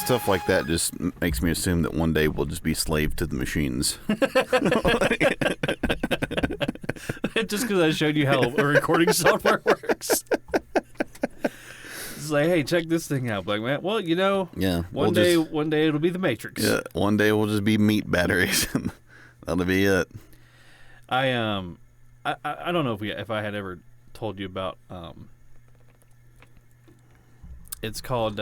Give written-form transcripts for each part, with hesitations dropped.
stuff like that just makes me assume that one day we'll just be slave to the machines. Just because I showed you how a recording software works. It's like, hey, check this thing out. Like, man, well, you know, one day it'll be the Matrix. Yeah, one day we'll just be meat batteries. That'll be it. I don't know if I had ever told you about it's called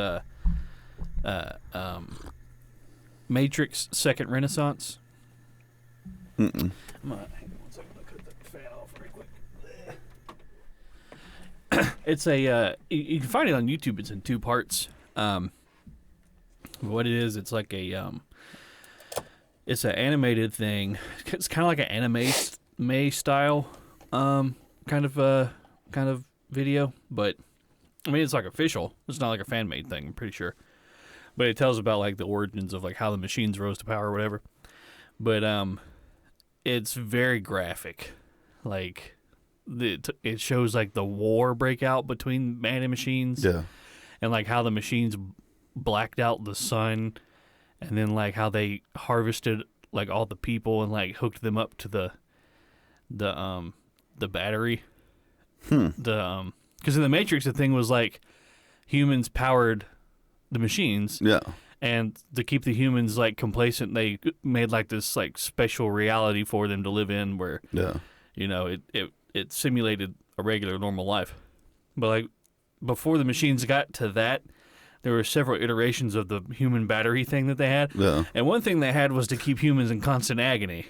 Matrix Second Renaissance. Mm-mm. Hang on 1 second. I'll cut the fan off very quick. It's a you can find it on YouTube. It's in 2 parts. What it is, it's like it's an animated thing. It's kind of like an anime style kind of video, but I mean it's like official. It's not like a fan made thing, I'm pretty sure. But it tells about like the origins of like how the machines rose to power or whatever. But it's very graphic. Like it shows like the war breakout between man and machines. Yeah. And like how the machines blacked out the sun, and then like how they harvested like all the people and like hooked them up to the battery. Because in the Matrix the thing was like humans powered the machines. Yeah. And to keep the humans like complacent, they made like this like special reality for them to live in where you know it simulated a regular normal life. But like before the machines got to that, there were several iterations of the human battery thing that they had. Yeah. And one thing they had was to keep humans in constant agony.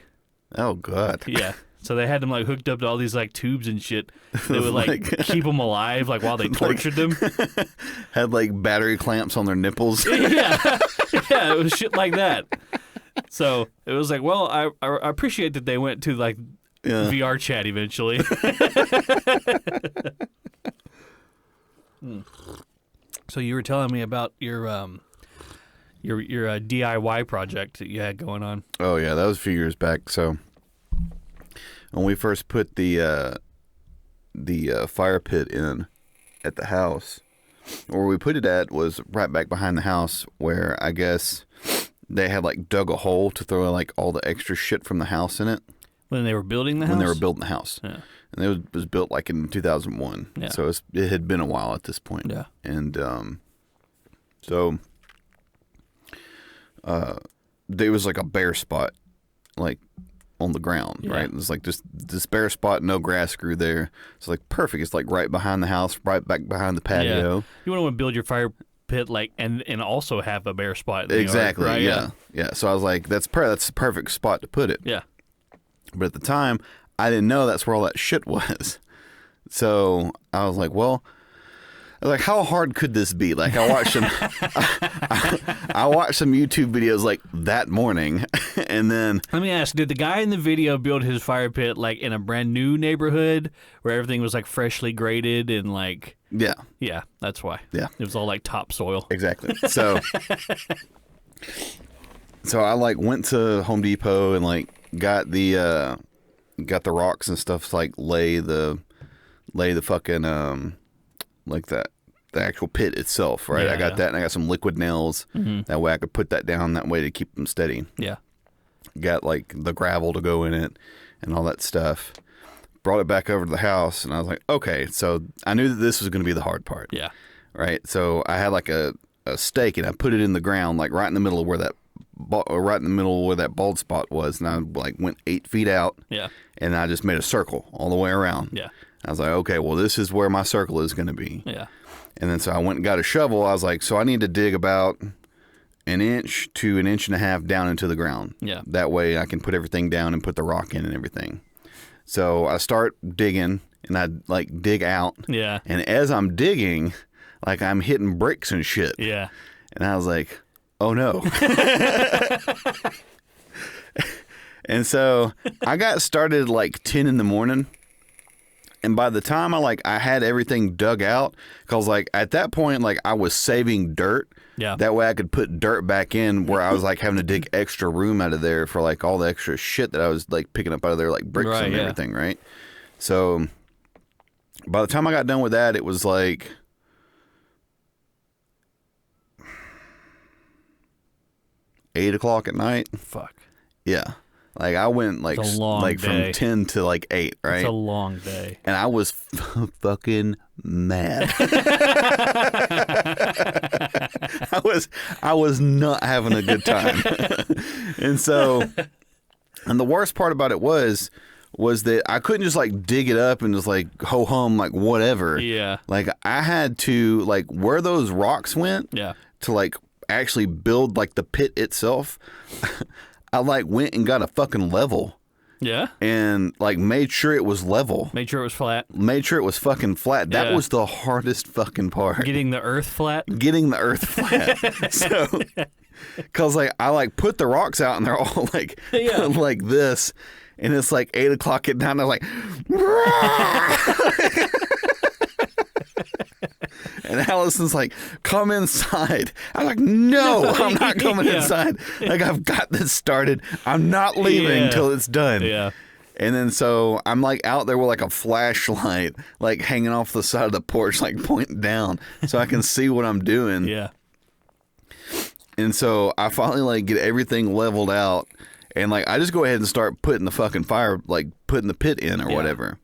Oh God. Yeah. So they had them like hooked up to all these like tubes and shit. They would like keep them alive like while they tortured them. Had like battery clamps on their nipples. Yeah, it was shit like that. So it was like, well, I appreciate that they went to like VR chat eventually. So you were telling me about your DIY project that you had going on. Oh yeah, that was a few years back. So when we first put the fire pit in at the house, where we put it at was right back behind the house, where I guess they had like dug a hole to throw like all the extra shit from the house in it. When they were building the house? When they were building the house. Yeah. And it was built like in 2001. Yeah. So it had been a while at this point. Yeah. And so there was like a bare spot like on the ground, right? It was like just this bare spot, no grass grew there. It's like perfect. It's like right behind the house, right back behind the patio. Yeah. You want to build your fire pit like and also have a bare spot in the exactly, yard, right? Yeah. So I was like, that's the perfect spot to put it. Yeah. But at the time, I didn't know that's where all that shit was. So I was like, well, how hard could this be? Like I watched some, I watched some YouTube videos like that morning, and then let me ask: did the guy in the video build his fire pit like in a brand new neighborhood where everything was like freshly graded and like? Yeah, that's why. Yeah, it was all like topsoil. Exactly. So, I like went to Home Depot and like got the rocks and stuff to like lay the fucking like the actual pit itself, right? I got that, and I got some liquid nails. Mm-hmm. That way I could put that down that way to keep them steady. Yeah. Got like the gravel to go in it and all that stuff. Brought it back over to the house, and I was like, okay, so I knew that this was going to be the hard part. Yeah. Right? So I had like a stake, and I put it in the ground, like right in the middle of where that bald spot was, and I like went 8 feet out. Yeah. And I just made a circle all the way around. Yeah. I was like, okay, well, this is where my circle is going to be. Yeah. And then so I went and got a shovel. I was like, so I need to dig about 1 inch to 1.5 inches down into the ground. Yeah. That way I can put everything down and put the rock in and everything. So I start digging, and I like dig out. Yeah. And as I'm digging, like I'm hitting bricks and shit. Yeah. And I was like, oh no. And so I got started at like 10 in the morning. And by the time I had everything dug out, because like at that point, like I was saving dirt. Yeah. That way I could put dirt back in where I was like having to dig extra room out of there for like all the extra shit that I was like picking up out of there, like bricks and everything, right? So by the time I got done with that, it was like 8 o'clock at night. Fuck. Yeah. Like I went like It's a long like day. from 10 to like 8, right? It's a long day. And I was fucking mad. I was not having a good time. And the worst part about it was that I couldn't just like dig it up and just like ho hum like whatever. Yeah. Like I had to like where those rocks went Yeah. to like actually build like the pit itself. I like went and got a fucking level. Yeah. And like made sure it was level. Made sure it was flat. Made sure it was fucking flat. That Yeah. was the hardest fucking part. Getting the earth flat. Getting the earth flat. So, cause like I like put the rocks out and they're all like Yeah. like this, and it's like 8 o'clock at night. And I'm like, and Allison's like, come inside. I'm like, no, I'm not coming Yeah. inside. Like I've got this started. I'm not leaving Yeah. till it's done. Yeah. And then so I'm like out there with like a flashlight, like hanging off the side of the porch, like pointing down so I can see what I'm doing. Yeah. And so I finally like get everything leveled out, and like I just go ahead and start putting the fucking fire, like putting the pit in or Yeah. whatever.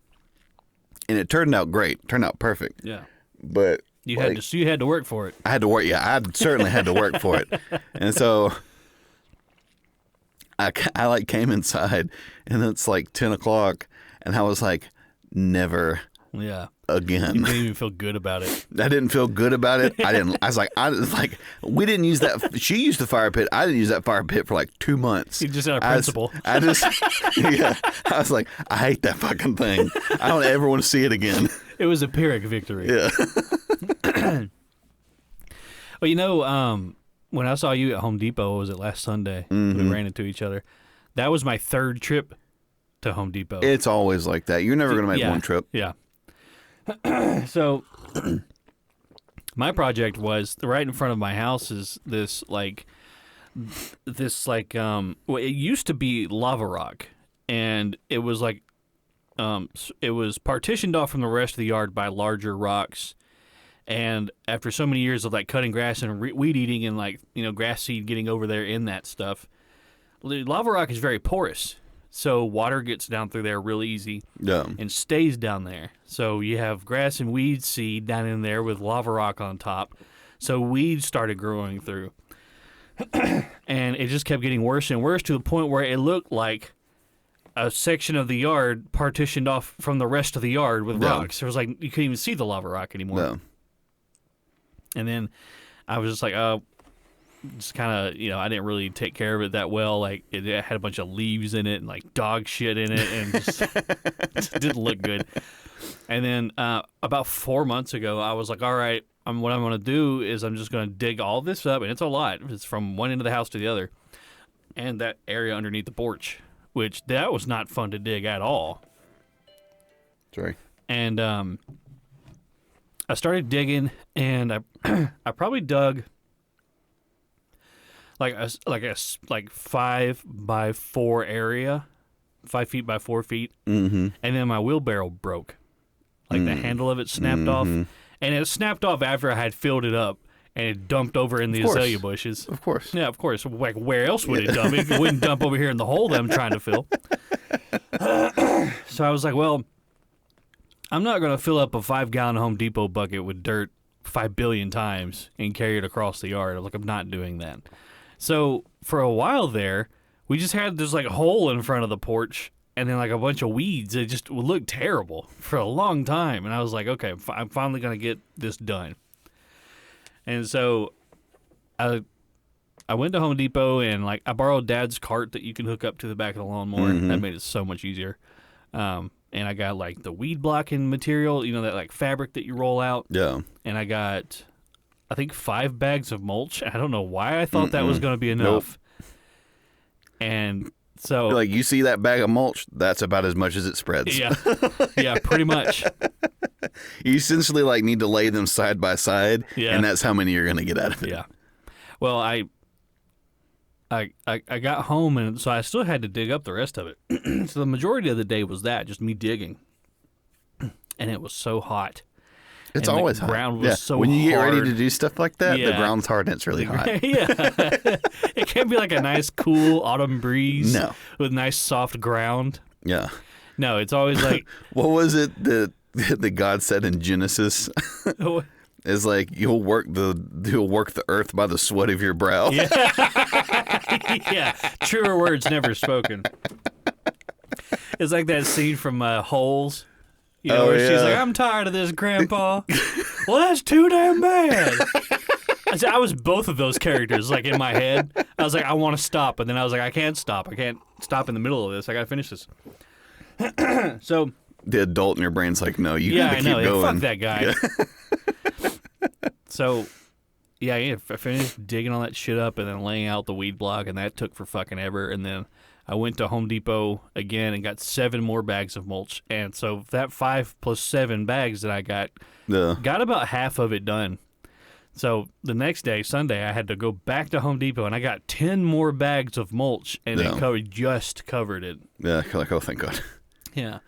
And it turned out great, turned out perfect. Yeah. But You like, had to work for it. I had to work. Yeah, I certainly had to work for it. And so I like came inside, and it's like 10 o'clock, and I was like, never Yeah. again. You didn't even feel good about it. I didn't feel good about it. I was like, we didn't use that. She used the fire pit. I didn't use that fire pit for like 2 months. You just had a principle. I was like, I hate that fucking thing. I don't ever want to see it again. It was a Pyrrhic victory. Yeah. Well, you know, when I saw you at Home Depot, was it last Sunday? We ran into each other. That was my third trip to Home Depot. It's always like that. You're never going to make Yeah. one trip. Yeah. So, my project was right in front of my house is this well, it used to be lava rock, and it was like, it was partitioned off from the rest of the yard by larger rocks. And after so many years of like cutting grass and weed eating and like, you know, grass seed getting over there in that stuff, lava rock is very porous. So water gets down through there real easy Yeah. and stays down there. So you have grass and weed seed down in there with lava rock on top. So weeds started growing through. And it just kept getting worse and worse to the point where it looked like a section of the yard partitioned off from the rest of the yard with Yeah. rocks. There was like, you couldn't even see the lava rock anymore. No. And then I was just like, just kind of, you know, I didn't really take care of it that well. Like, it had a bunch of leaves in it and, like, dog shit in it, and just didn't look good. And then about 4 months ago, I was like, all right, what I'm going to do is I'm just going to dig all this up, and it's a lot. It's from one end of the house to the other. And that area underneath the porch, which that was not fun to dig at all. Sorry. And I started digging, and I probably dug like a 5 by 4 area, 5 feet by 4 feet, Mm-hmm. and then my wheelbarrow broke, like the handle of it snapped off, and it snapped off after I had filled it up, and it dumped over in the course. azalea bushes. Of course. Yeah, of course. Like, where else would it dump? It wouldn't dump over here in the hole that I'm trying to fill. So I was like, well, I'm not going to fill up a 5-gallon Home Depot bucket with dirt 5 billion times and carry it across the yard. I'm not doing that. So for a while there, we just had this like hole in front of the porch and then like a bunch of weeds. It just would look terrible for a long time. And I was like, okay, I'm finally going to get this done. And so I went to Home Depot and like I borrowed Dad's cart that you can hook up to the back of the lawnmower. That made it so much easier. And I got like the weed blocking material, you know, that like fabric that you roll out. Yeah. And I got, I think, 5 bags of mulch. I don't know why I thought that was going to be enough. And so, Like you see that bag of mulch, that's about as much as it spreads. yeah, yeah, pretty much. You essentially like need to lay them side by side, Yeah. and that's how many you're gonna get out of it. Yeah. Well, I got home, and so I still had to dig up the rest of it. So the majority of the day was that, just me digging. And it was so hot. It's and always the hot. ground was so when you get ready hard. to do stuff like that, the Yeah. ground's hard and it's really hot. Yeah. It can't be like a nice, cool autumn breeze No. with nice, soft ground. Yeah. No, it's always like, What was it that God said in Genesis? It's like you'll work the earth by the sweat of your brow. yeah, truer words never spoken. It's like that scene from Holes, where she's like, "I'm tired of this, Grandpa." Well, that's too damn bad. I was both of those characters, like in my head. I was like, I want to stop, and then I was like, I can't stop. I can't stop in the middle of this. I gotta finish this. So The adult in your brain's like, no, you yeah, gotta I keep know. going. Fuck that guy. So, yeah, I finished digging all that shit up and then laying out the weed block, and that took for fucking ever. And then I went to Home Depot again and got 7 more bags of mulch. And so that 5 plus 7 bags that I got about half of it done. So the next day, Sunday, I had to go back to Home Depot, and I got 10 more bags of mulch, and it just covered it. Yeah, like, oh, thank God. Yeah.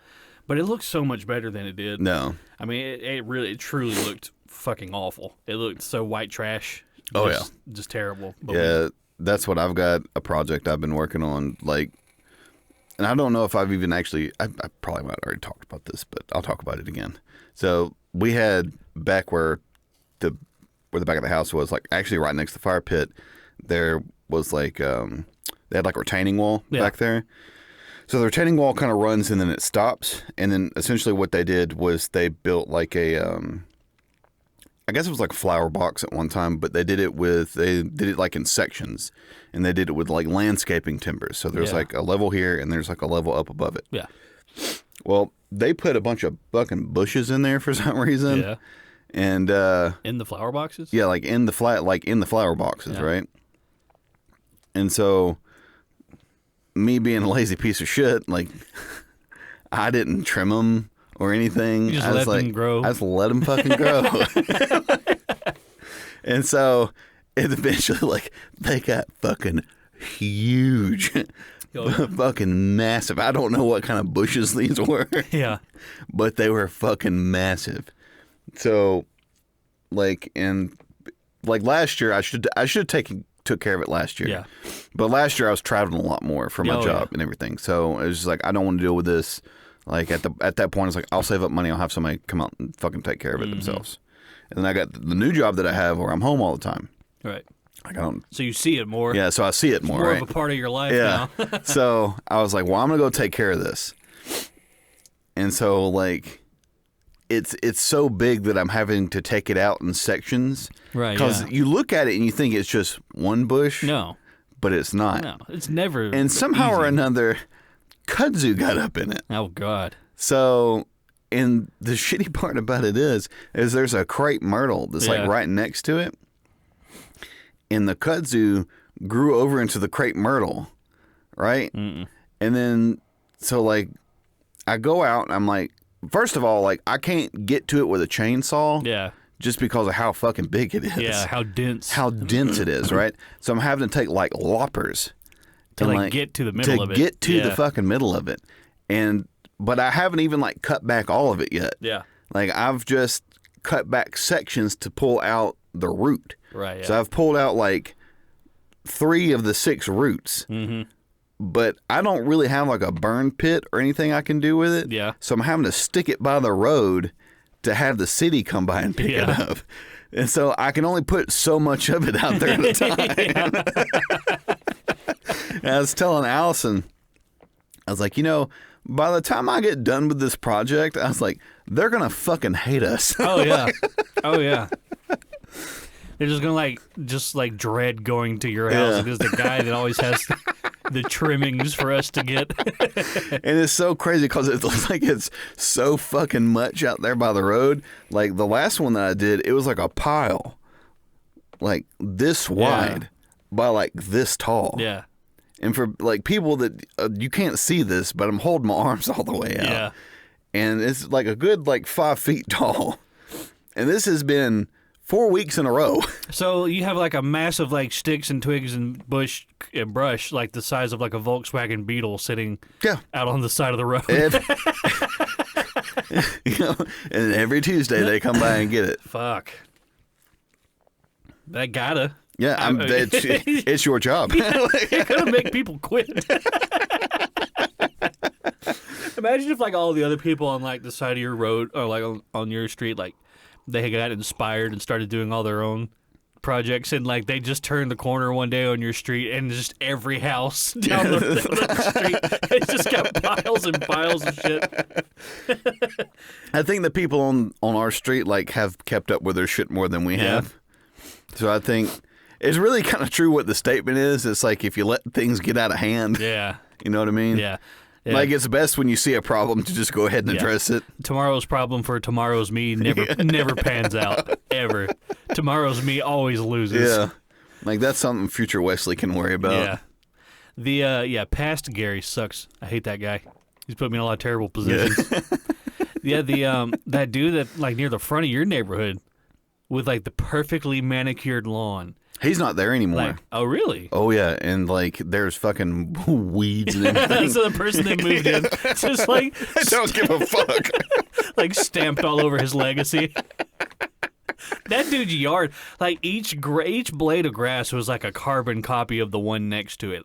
But it looked so much better than it did. No. I mean, it truly looked fucking awful. It looked so white trash. Just terrible. But Yeah, that's what I've got, a project I've been working on, like, and I don't know if I've even actually, I probably might have already talked about this, but I'll talk about it again. So we had back where the back of the house was, like actually right next to the fire pit, there was like, they had like a retaining wall back there. So the retaining wall kind of runs and then it stops. And then essentially what they did was they built like a, I guess it was like a flower box at one time, but they did it like in sections, and they did it with like landscaping timbers. So there's like a level here and there's like a level up above it. Yeah. Well, they put a bunch of fucking bushes in there for some reason. Yeah. And in the flower boxes? Yeah, like in the flower boxes, right? And so me being a lazy piece of shit, like I didn't trim them or anything. You just I let was them grow. I just let them fucking grow. And so it eventually, like, they got fucking huge. Fucking massive. I don't know what kind of bushes these were. Yeah. But they were fucking massive. So, like, last year, I should have took care of it last year. Yeah. But last year I was traveling a lot more for my job and everything. So it was just like, I don't want to deal with this. Like at that point, it's like, I'll save up money. I'll have somebody come out and fucking take care of it themselves. And then I got the new job that I have where I'm home all the time. Right. Like I don't. So you see it more. Yeah. So I see it more. More right? of a part of your life now. So I was like, well, I'm gonna go take care of this. And so like, it's so big that I'm having to take it out in sections. Right. Because you look at it and you think it's just one bush. No. But it's not. No. It's never. And somehow easy. or another, kudzu got up in it. Oh God. So, and the shitty part about it is there's a crepe myrtle that's like right next to it, and the kudzu grew over into the crepe myrtle, right? And then so like I go out and I'm like, first of all, like I can't get to it with a chainsaw. Yeah. Just because of how fucking big it is. Yeah. How dense it is, right? So I'm having to take like loppers to like get to the middle of it. To get to the fucking middle of it. But I haven't even like cut back all of it yet. Yeah. Like I've just cut back sections to pull out the root. Right. Yeah. So I've pulled out like 3 of the 6 roots. Mm-hmm. But I don't really have like a burn pit or anything I can do with it. Yeah. So I'm having to stick it by the road to have the city come by and pick it up. And so I can only put so much of it out there at a time. And I was telling Allison, I was like, by the time I get done with this project, I was like, they're going to fucking hate us. Oh, yeah. Oh, yeah. They're just going to dread going to your house because the guy that always has the trimmings for us to get. And it's so crazy because it looks like it's so fucking much out there by the road. Like the last one that I did, it was like a pile, like this wide by like this tall. Yeah. And for like people that you can't see this, but I'm holding my arms all the way out. Yeah. And it's like a good 5 feet tall. And this has been 4 weeks in a row. So you have like a massive sticks and twigs and bush and brush like the size of like a Volkswagen Beetle sitting out on the side of the road. You know, and every Tuesday they come by and get it. Fuck. I gotta. Yeah, it's your job. You're gonna make people quit. Imagine if like all the other people on like the side of your road or like on your street, like they got inspired and started doing all their own projects, and like they just turned the corner one day on your street and just every house down the street, it's just got piles and piles of shit. I think the people on our street like have kept up with their shit more than we have. So I think it's really kind of true what the statement is. It's like if you let things get out of hand. Yeah. You know what I mean? Yeah. Yeah. Like it's best when you see a problem to just go ahead and address it. Tomorrow's problem for tomorrow's me never pans out ever. Tomorrow's me always loses. Yeah, like that's something future Wesley can worry about. Yeah, past Gary sucks. I hate that guy. He's put me in a lot of terrible positions. Yeah, that dude that like near the front of your neighborhood with like the perfectly manicured lawn. He's not there anymore. Like, oh, really? Oh, yeah. And, like, there's fucking weeds and everything. So the person that moved in just, like... I don't give a fuck. Like, stamped all over his legacy. That dude's yard, like, each blade of grass was like a carbon copy of the one next to it.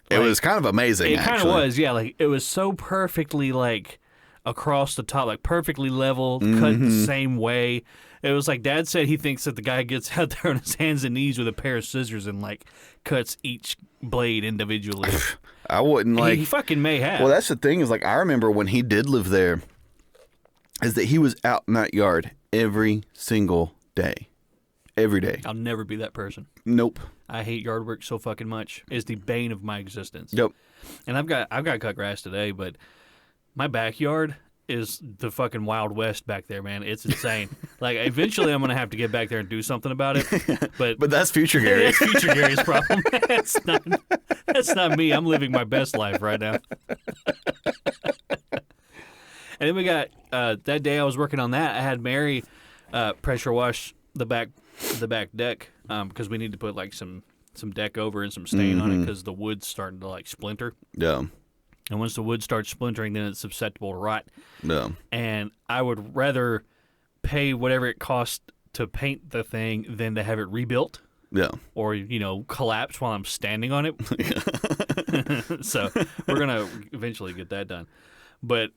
Like, it was kind of amazing, It kind of was, yeah. Like, it was so perfectly, like, across the top, like, perfectly level, cut the same way. It was like Dad said he thinks that the guy gets out there on his hands and knees with a pair of scissors and like cuts each blade individually. I wouldn't like. He fucking may have. Well, that's the thing is like I remember when he did live there, is that he was out in that yard every single day, every day. I'll never be that person. Nope. I hate yard work so fucking much. It's the bane of my existence. Yep. And I've got cut grass today, but my backyard is the fucking Wild West back there, man. It's insane. Like, eventually I'm going to have to get back there and do something about it. But that's future Gary. That's future Gary's problem. That's not me. I'm living my best life right now. And then we got, that day I was working on that, I had Mary pressure wash the back deck because we need to put, like, some deck over and some stain on it because the wood's starting to, like, splinter. Yeah. And once the wood starts splintering, then it's susceptible to rot. Yeah. And I would rather pay whatever it costs to paint the thing than to have it rebuilt. Yeah. Or, collapse while I'm standing on it. So we're going to eventually get that done. But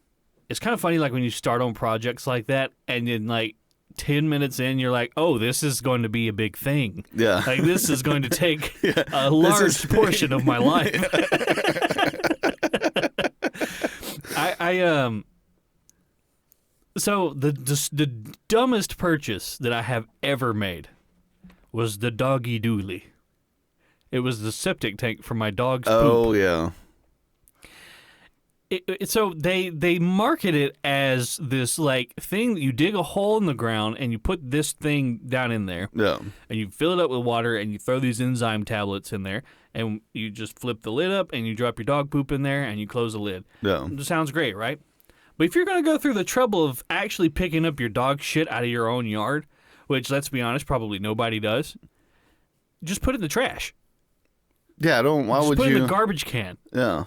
it's kind of funny, like, when you start on projects like that, and then, like, 10 minutes in, you're like, oh, this is going to be a big thing. Yeah. Like, this is going to take a large portion of my life. So the dumbest purchase that I have ever made was the doggy dooley. It was the septic tank for my dog's poop. Oh, yeah. So they market it as this like thing that you dig a hole in the ground and you put this thing down in there. Yeah. And you fill it up with water and you throw these enzyme tablets in there and you just flip the lid up and you drop your dog poop in there and you close the lid. Yeah. It sounds great, right? But if you're going to go through the trouble of actually picking up your dog shit out of your own yard, which, let's be honest, probably nobody does, just put it in the trash. Yeah, why would you? Just put it in the garbage can. Yeah.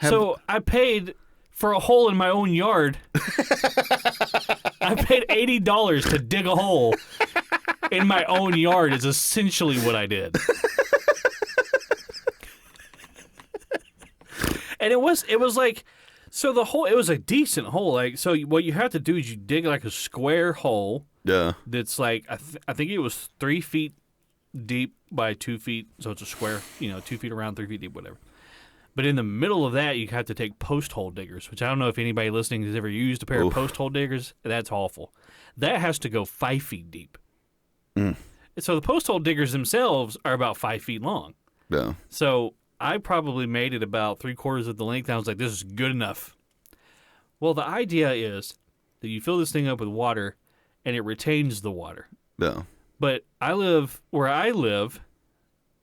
So I paid for a hole in my own yard. I paid $80 to dig a hole in my own yard is essentially what I did. And it was like, so the hole, it was a decent hole. Like, so what you have to do is you dig like a square hole. Yeah. That's like, I think it was 3 feet deep by 2 feet. So it's a square, 2 feet around, 3 feet deep, whatever. But in the middle of that, you have to take post hole diggers, which I don't know if anybody listening has ever used a pair of post hole diggers. That's awful. That has to go 5 feet deep. So the post hole diggers themselves are about 5 feet long. Yeah. So I probably made it about 3/4 of the length. I was like, this is good enough. Well, the idea is that you fill this thing up with water, and it retains the water. Yeah. But where I live,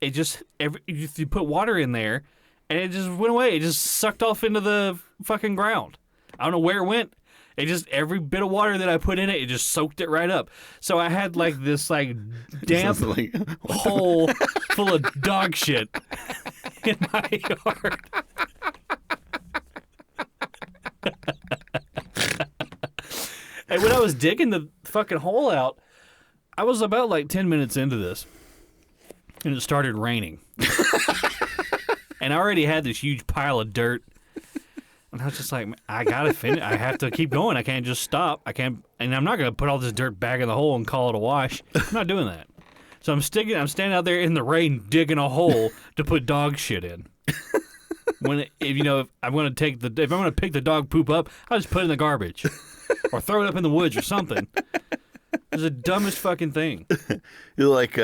it just, you put water in there, and it just went away. It just sucked off into the fucking ground. I don't know where it went. It just, every bit of water that I put in it, it just soaked it right up. So I had like this like damp hole full of dog shit in my yard. And when I was digging the fucking hole out, I was about like 10 minutes into this, and it started raining. And I already had this huge pile of dirt. And I was just like, I gotta finish. I have to keep going. I can't just stop. I can't, and I'm not gonna put all this dirt back in the hole and call it a wash. I'm not doing that. So I'm standing out there in the rain digging a hole to put dog shit in. If I'm gonna pick the dog poop up, I'll just put it in the garbage or throw it up in the woods or something. It's the dumbest fucking thing. You're like,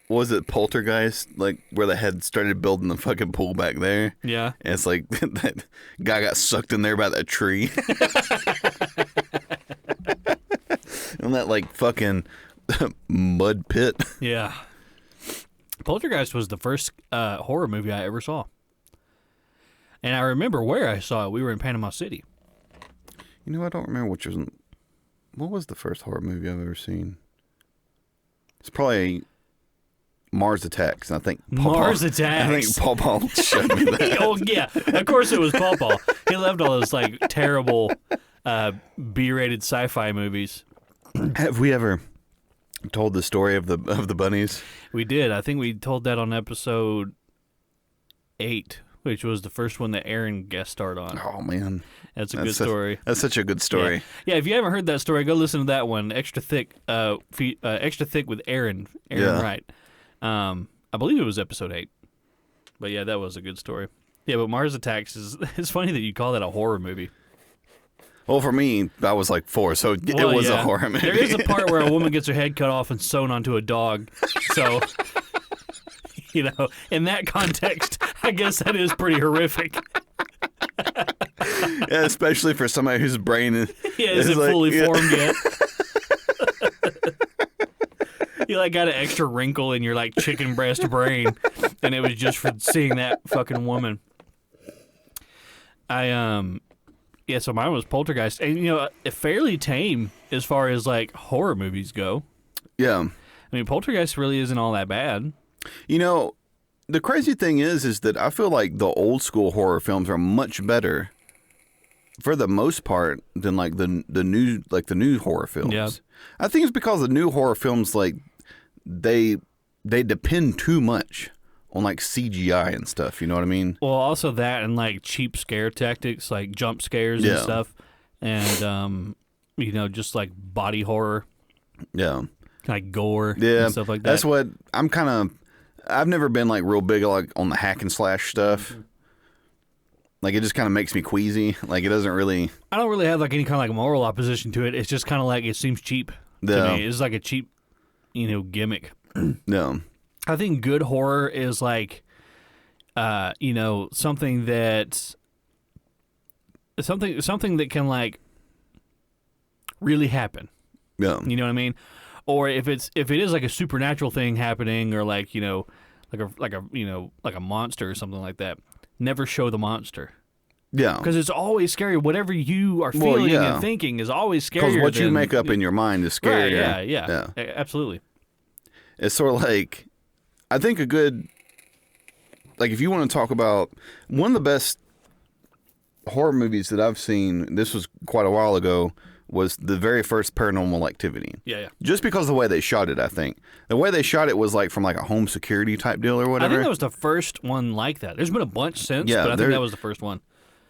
was it Poltergeist? Like where they had started building the fucking pool back there? Yeah. And it's like that guy got sucked in there by that tree. And that like fucking mud pit. Yeah. Poltergeist was the first horror movie I ever saw. And I remember where I saw it. We were in Panama City. You know, I don't remember what was the first horror movie I've ever seen? It's probably Mars Attacks. And I think Mars Attacks. I think Paw Paw showed me that. Oh, yeah. Of course it was Paw Paw. He loved all those like terrible B-rated sci-fi movies. Have we ever told the story of the bunnies? We did. I think we told that on episode 8, which was the first one that Aaron guest starred on. Oh man, that's a good story. That's such a good story. Yeah, if you haven't heard that story, go listen to that one. Extra Thick, Extra Thick with Aaron Wright. I believe it was episode 8. But yeah, that was a good story. Yeah, but Mars Attacks it's funny that you call that a horror movie. Well, for me, I was like 4, so it was a horror movie. There is a part where a woman gets her head cut off and sewn onto a dog. So, in that context, I guess that is pretty horrific. Yeah, especially for somebody whose brain isn't like, fully formed yet. You like got an extra wrinkle in your like chicken breast brain, and it was just for seeing that fucking woman. So mine was Poltergeist, and fairly tame as far as like horror movies go. Yeah, I mean Poltergeist really isn't all that bad. The crazy thing is that I feel like the old school horror films are much better, for the most part, than like the new horror films. Yeah. I think it's because the new horror films like they depend too much on like CGI and stuff. You know what I mean? Well, also that and like cheap scare tactics, like jump scares and stuff, and just like body horror. Yeah. Like gore. Yeah. And stuff like that. That's what I'm kind of. I've never been like real big like on the hack and slash stuff. Mm-hmm. Like it just kind of makes me queasy. Like it doesn't really. I don't really have like any kind of like moral opposition to it. It's just kind of like it seems cheap to me. It's like a cheap, gimmick. No. I think good horror is like, something that can like really happen. Yeah. You know what I mean? Or if it is like a supernatural thing happening, or like like a monster or something like that, never show the monster. Yeah, because it's always scary. Whatever you are feeling and thinking is always scarier. Because what you make up in your mind is scarier. Right, yeah, absolutely. It's sort of like, I think a good, like if you want to talk about one of the best horror movies that I've seen, this was quite a while ago, was the very first Paranormal Activity. Yeah. Just because of the way they shot it, I think. The way they shot it was like from like a home security type deal or whatever. I think that was the first one like that. There's been a bunch since, but I think that was the first one.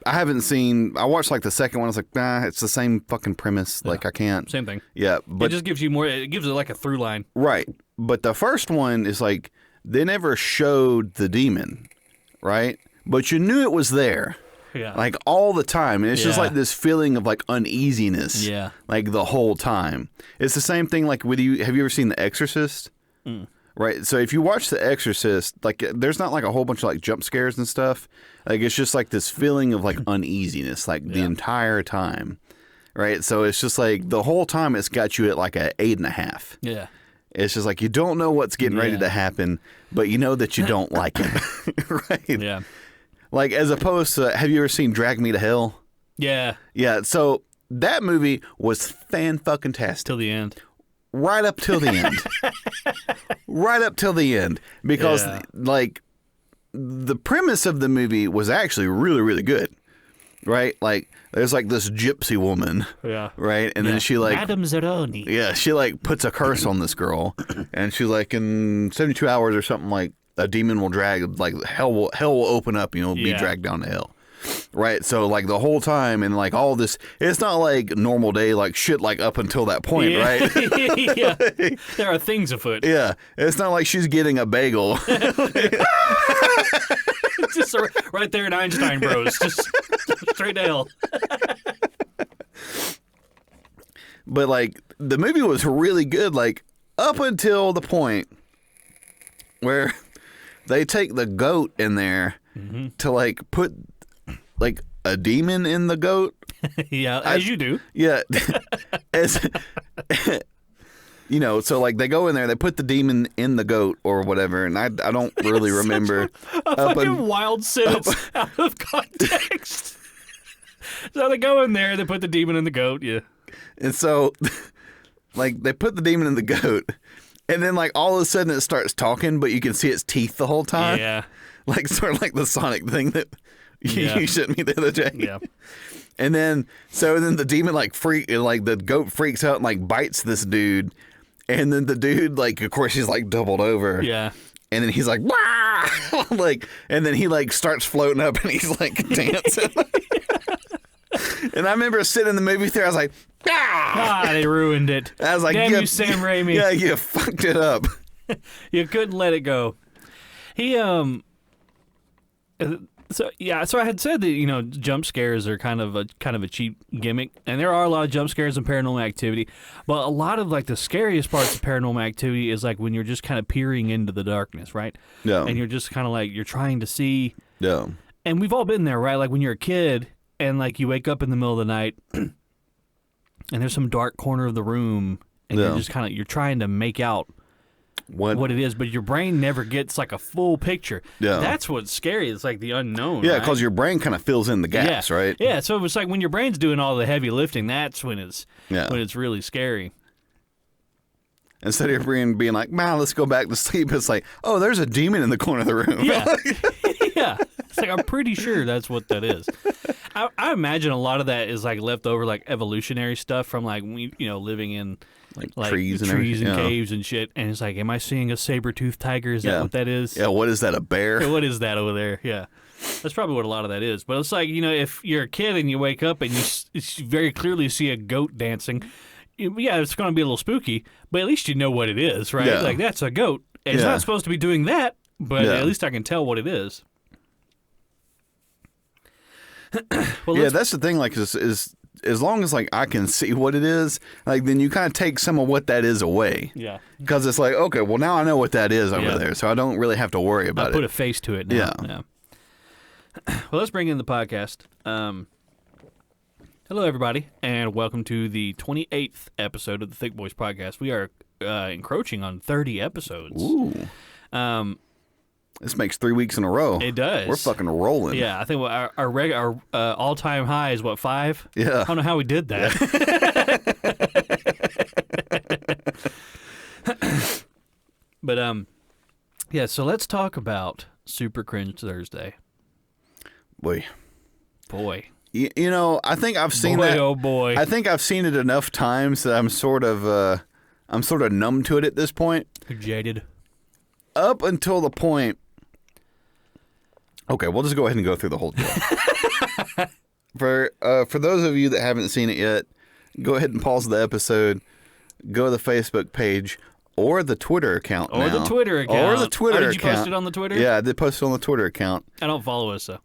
I watched like the second one. I was like, nah, it's the same fucking premise. Yeah. Like I can't. Same thing. Yeah. But it just gives you more, it gives it like a through line. Right. But the first one is like, they never showed the demon, right? But you knew it was there. Yeah. Like all the time. And it's just like this feeling of like uneasiness. Yeah. Like the whole time. It's the same thing like with you. Have you ever seen The Exorcist? Mm. Right. So if you watch The Exorcist, like there's not like a whole bunch of like jump scares and stuff. Like it's just like this feeling of like uneasiness like the entire time. Right. So it's just like the whole time it's got you at like a 8.5. Yeah. It's just like you don't know what's getting ready to happen, but you know that you don't like it. Right. Yeah. Like, as opposed to, have you ever seen Drag Me to Hell? Yeah. Yeah, so that movie was fan-fucking-tastic. Till the end. Right up till the end. Right up till the end. Because, like, the premise of the movie was actually really, really good. right? Like there's like this gypsy woman, Yeah. right? And then she like Madame Zeroni. yeah, she like puts a curse on this girl, and she's like in 72 hours or something, like a demon will drag, like hell will open up, you know, be dragged down to hell. Right, so like the whole time and like all this, it's not like normal day like shit like up until that point, right? Yeah, there are things afoot. Yeah, it's not like she's getting a bagel. Just right there in Einstein Bros, just straight to hell. But like the movie was really good, like up until the point where they take the goat in there to like put like a demon in the goat. Yeah, as you do. Yeah. As, you know, so like they go in there, they put the demon in the goat or whatever, and I don't really remember. A fucking wild sentence out of context. So they go in there, they put the demon in the goat, yeah. And so, like, they put the demon in the goat, and then like all of a sudden it starts talking, but you can see its teeth the whole time. Yeah. Like sort of like the Sonic thing that you sent me the other day. Yeah. And then the demon like the goat freaks out and like bites this dude, and then the dude like of course he's like doubled over. Yeah. And then he's like, wah! Like, and then he like starts floating up and he's like dancing. And I remember sitting in the movie theater, I was like, they ruined it. I was like, damn you, Sam Raimi. Yeah, you fucked it up. You couldn't let it go. He So I had said that, you know, jump scares are kind of a cheap gimmick, and there are a lot of jump scares in Paranormal Activity, but a lot of like the scariest parts of Paranormal Activity is like when you're just kind of peering into the darkness, right? Yeah. And you're just kind of like you're trying to see. Yeah. And we've all been there, right? Like when you're a kid and like you wake up in the middle of the night and there's some dark corner of the room and you're just kind of you're trying to make out what it is, but your brain never gets like a full picture. Yeah. That's what's scary. It's like the unknown. Yeah, because your brain kind of fills in the gaps, right? Yeah, so it's like when your brain's doing all the heavy lifting, that's when it's really scary. Instead of being like, man, let's go back to sleep, it's like, oh, there's a demon in the corner of the room. Yeah. Yeah. It's like, I'm pretty sure that's what that is. I imagine a lot of that is like leftover like evolutionary stuff from like, living in like trees and caves and shit. And it's like, am I seeing a saber-toothed tiger? Is that what that is? Yeah, what is that, a bear? Yeah, what is that over there? Yeah. That's probably what a lot of that is. But it's like, if you're a kid and you wake up and you very clearly see a goat dancing, yeah, it's going to be a little spooky, but at least you know what it is, right? Yeah. Like, that's a goat. And it's not supposed to be doing that, but at least I can tell what it is. Well, that's the thing, like, is as long as, like, I can see what it is, like, then you kind of take some of what that is away. Yeah. Because it's like, okay, well, now I know what that is over there, so I don't really have to worry about it. I put a face to it now. Yeah. Well, let's bring in the podcast. Hello, everybody, and welcome to the 28th episode of the Thicc Bois podcast. We are encroaching on 30 episodes. Ooh. This makes 3 weeks in a row. It does. We're fucking rolling. Yeah, I think our all-time high is, 5? Yeah. I don't know how we did that. But, yeah, so let's talk about Super Cringe Thursday. Boy. You know, I think I've seen that. Oh, boy. I think I've seen it enough times that I'm sort of numb to it at this point. You're jaded. Up until the point. Okay, we'll just go ahead and go through the whole deal. For those of you that haven't seen it yet, go ahead and pause the episode. Go to the Facebook page or the Twitter account. Or the Twitter account. Did you post it on the Twitter? Yeah, I did post it on the Twitter account. I don't follow us, though.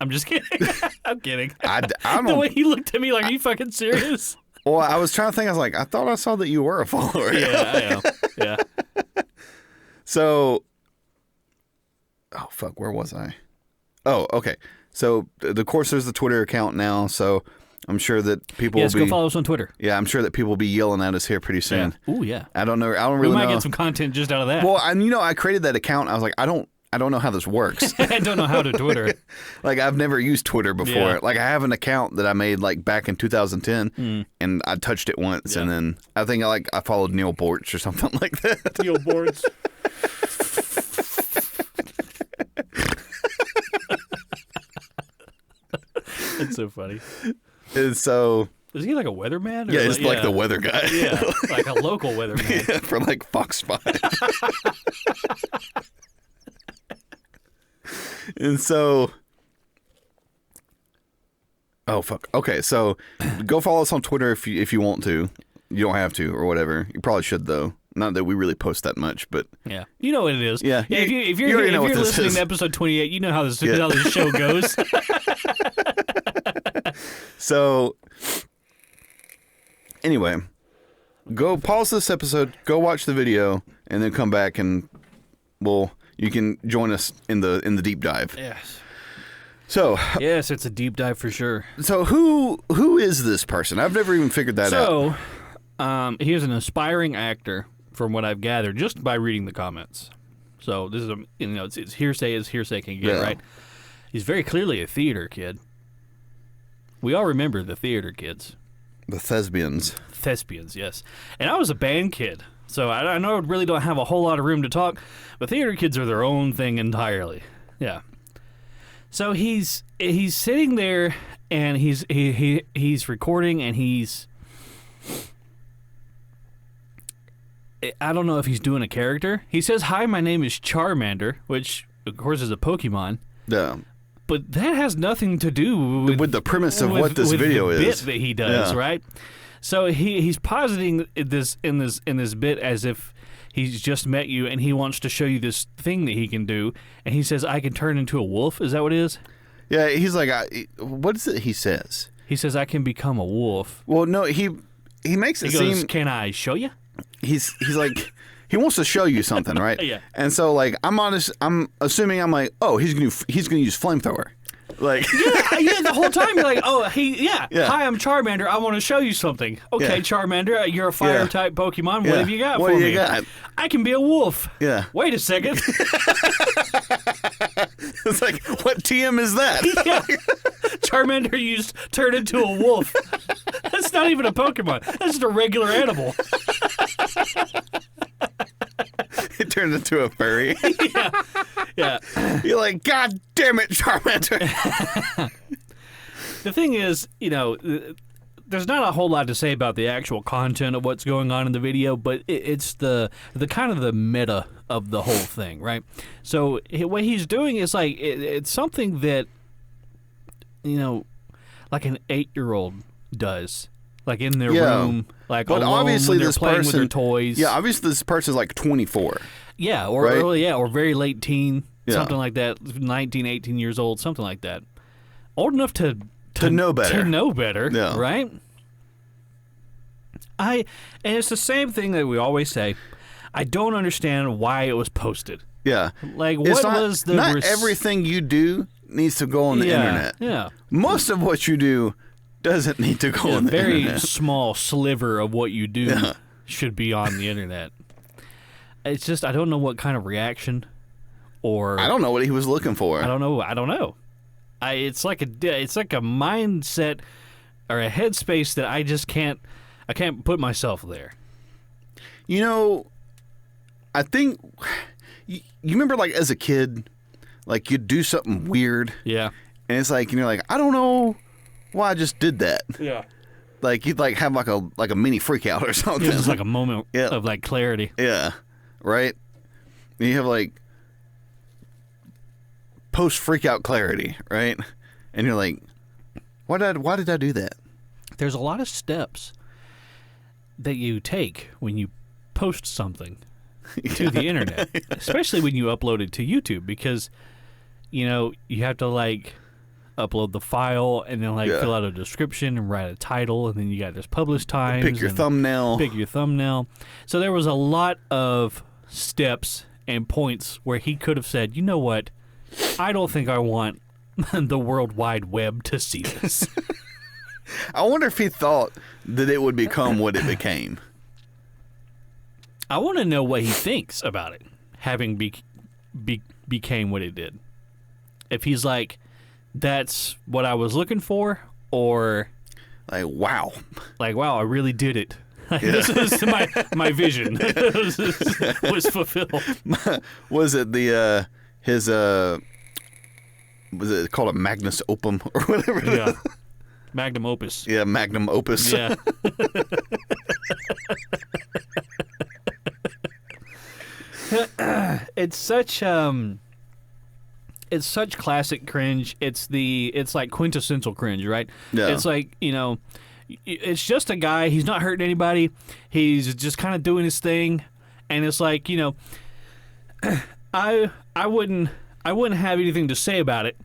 I'm just kidding. I'm kidding. I the way he looked at me like, are you fucking serious? Well, I was trying to think. I was like, I thought I saw that you were a follower. Yeah, I am. Yeah. So, oh, fuck, where was I? Oh, okay. So, of course, there's the Twitter account now, so I'm sure that people will be... go follow us on Twitter. Yeah, I'm sure that people will be yelling at us here pretty soon. Yeah. Ooh, yeah. I don't know. I don't really know. We might get some content just out of that. Well, I created that account. I was like, I don't know how this works. I don't know how to Twitter. Like, I've never used Twitter before. Yeah. Like, I have an account that I made, like, back in 2010, and I touched it once, and then I think I followed Neil Bortz or something like that. Neil Bortz. It's so funny. And so... Is he like a weatherman? Yeah, it's like the weather guy. Yeah, like a local weatherman. Yeah, for like Fox 5. And so... Oh, fuck. Okay, so go follow us on Twitter if you want to. You don't have to or whatever. You probably should, though. Not that we really post that much, but... Yeah. You know what it is. Yeah. If you're listening to episode 28, you know how this show goes. So... Anyway, go pause this episode, go watch the video, and then come back and you can join us in the deep dive. Yes. So yes, it's a deep dive for sure. So who is this person? I've never even figured that out. So, he is an aspiring actor, from what I've gathered, just by reading the comments. So this is it's hearsay as hearsay can get, right? He's very clearly a theater kid. We all remember the theater kids. The thespians. Thespians, yes. And I was a band kid, so I know I really don't have a whole lot of room to talk, but theater kids are their own thing entirely. Yeah. So he's sitting there, and he's recording, and I don't know if he's doing a character. He says, "Hi, my name is Charmander," which, of course, is a Pokemon. Yeah. But that has nothing to do with the premise of what this video is. is. Bit that he does, right? So he's positing this in this bit as if he's just met you and he wants to show you this thing that he can do, and he says, "I can turn into a wolf." Is that what it is? Yeah, he's like, what is it he says? He says, "I can become a wolf." Well, no, he makes it seem. He goes, "Can I show you?" He's like. He wants to show you something, right? Yeah. And so, like, I'm assuming I'm like, oh, he's gonna use flamethrower, like. yeah. The whole time you're like, oh, hi, I'm Charmander. I want to show you something. Okay, Charmander, you're a fire type Pokemon. What have you got for me? What do you got? I can be a wolf. Yeah. Wait a second. It's like, what TM is that? Yeah. Charmander used turn into a wolf. That's not even a Pokemon. That's just a regular animal. It turned into a furry. Yeah. You're like, God damn it, Charmander. The thing is, there's not a whole lot to say about the actual content of what's going on in the video, but it's the kind of the meta of the whole thing, right? So what he's doing is like it's something that like an 8-year-old does, like in their room, like but alone obviously when they're this playing person, with their toys. Yeah, obviously this person's like 24. Yeah, or right? early, or very late teen, something like that, 19, 18 years old, something like that. Old enough to know better. To know better, right? And it's the same thing that we always say. I don't understand why it was posted. Yeah. Like, what was the... Not everything you do needs to go on the internet. Yeah. Most of what you do doesn't need to go on the internet. A very small sliver of what you do should be on the internet. It's just, I don't know what kind of reaction or... I don't know what he was looking for. I don't know. It's like a mindset or a headspace that I just can't put myself there. I think you remember, like, as a kid, like, you'd do something weird. Yeah. And it's like, and you're like, I don't know why I just did that. Yeah. Like, you'd like have like a mini freak out or something. It's like a moment of like clarity. Yeah. Right? And you have like post freak out clarity, right? And you're like, why did I do that? There's a lot of steps that you take when you post something to the internet, especially when you upload it to YouTube, because you have to like upload the file and then like fill out a description and write a title, and then you got this publish times. Pick your thumbnail. So there was a lot of steps and points where he could have said, you know what, I don't think I want the World Wide Web to see this. I wonder if he thought that it would become what it became. I want to know what he thinks about it, having became what it did. If he's like, that's what I was looking for, or like, wow, I really did it. This is my vision was fulfilled. Was it his was it called a Magnus Opum or whatever? Yeah. Magnum opus. Yeah, Magnum Opus. Yeah. It's such classic cringe. It's like quintessential cringe, right? Yeah. It's like, it's just a guy, he's not hurting anybody. He's just kind of doing his thing, and it's like, I wouldn't have anything to say about it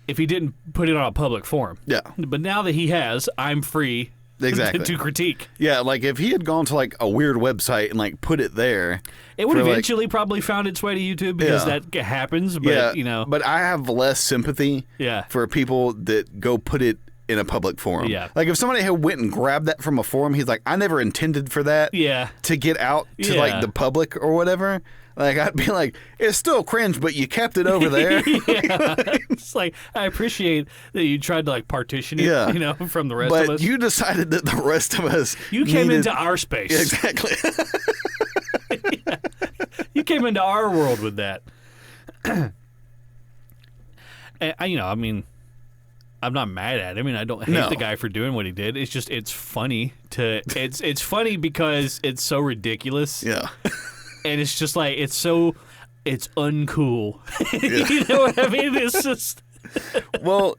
if he didn't put it on a public forum. Yeah. But now that he has, I'm free Exactly. to critique. Yeah, like if he had gone to like a weird website and like put it there, It would for, eventually probably found its way to YouTube because Yeah. that happens, but But I have less sympathy Yeah. for people that go put it in a public forum. Yeah. Like if somebody had went and grabbed that from a forum, he's like, I never intended for that Yeah. to get out to Yeah. like the public or whatever. Like I'd be like, it's still cringe, but you kept it over there. Yeah. It's like, I appreciate that you tried to like partition it, Yeah. from the rest of But us. you decided that the rest of us You came needed- into our space. Yeah, exactly. You came into our world with that. And, I mean, I'm not mad at him, and I don't hate No. the guy for doing what he did. It's just it's funny it's funny because it's so ridiculous, Yeah. and it's just like it's uncool. You know what I mean? It's just Well,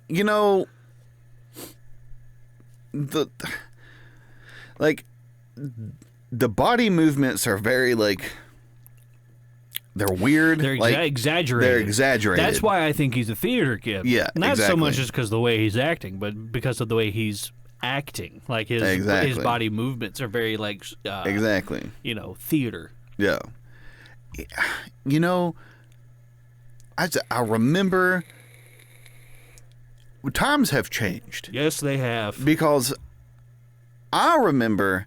the body movements are very like they're weird. they're like exaggerated. They're exaggerated. That's why I think he's a theater kid. Yeah, not so much exactly. just because of the way he's acting, but because of the way he's acting. Like his Exactly. body movements are very like exactly. Theater. Yeah. I remember times have changed Yes, they have. because I remember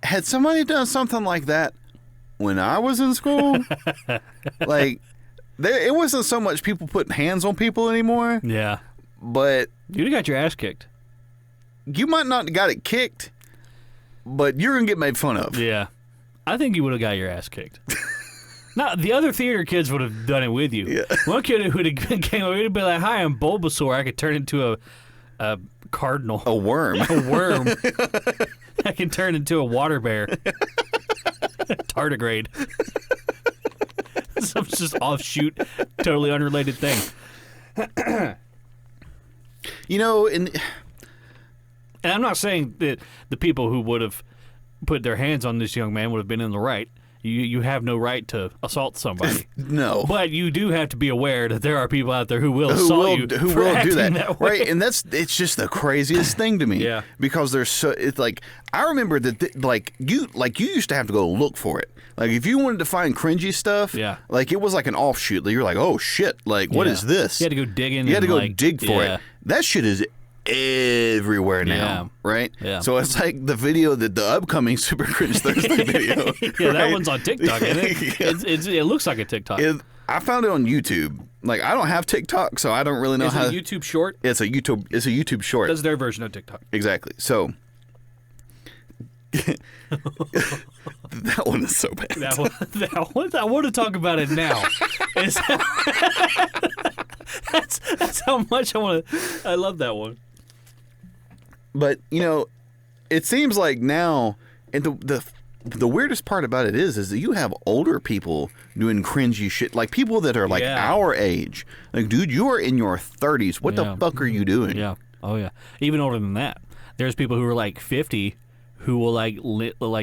had somebody done something like that when I was in school, like it wasn't so much people putting hands on people anymore, Yeah. but You'd have got your ass kicked. you might not have got it kicked, but you're going to get made fun of. Yeah. I think you would have got your ass kicked. No, the other theater kids would have done it with you. Yeah. One kid would have came over and be like, "Hi, I'm Bulbasaur. I could turn into a cardinal, A worm. a worm. I can turn into a water bear, tardigrade." Some just offshoot, totally unrelated thing. And And I'm not saying that the people who would have put their hands on this young man would have been in the right. You have no right to assault somebody. no. But you do have to be aware that there are people out there who will who assault will, you who for will do acting that, way. right? And it's just the craziest thing to me. Yeah. Because it's like I remember that you used to have to go look for it. Like if you wanted to find cringy stuff, Yeah. like it was like an offshoot. Like, you're like, oh shit, like what Yeah. is this? You had to go digging. You had to and, go like, dig for yeah. it. That shit is everywhere now, Yeah. right? Yeah. So it's like the video that the upcoming Super Cringe Thursday video. Yeah, that right? one's on TikTok, isn't it? Yeah. It looks like a TikTok. I found it on YouTube. Like I don't have TikTok, so I don't really know Is how. it a YouTube short? It's a YouTube short. That's their version of TikTok. Exactly. So that one is so bad. That one, I want to talk about it now. That's how much I want to. I love that one. But it seems like now, and the weirdest part about it is that you have older people doing cringy shit, like people that are like Yeah. our age. Like, dude, you are in your 30s. What Yeah. the fuck are you doing? Yeah. Oh yeah. Even older than that. There's people who are like 50 who will like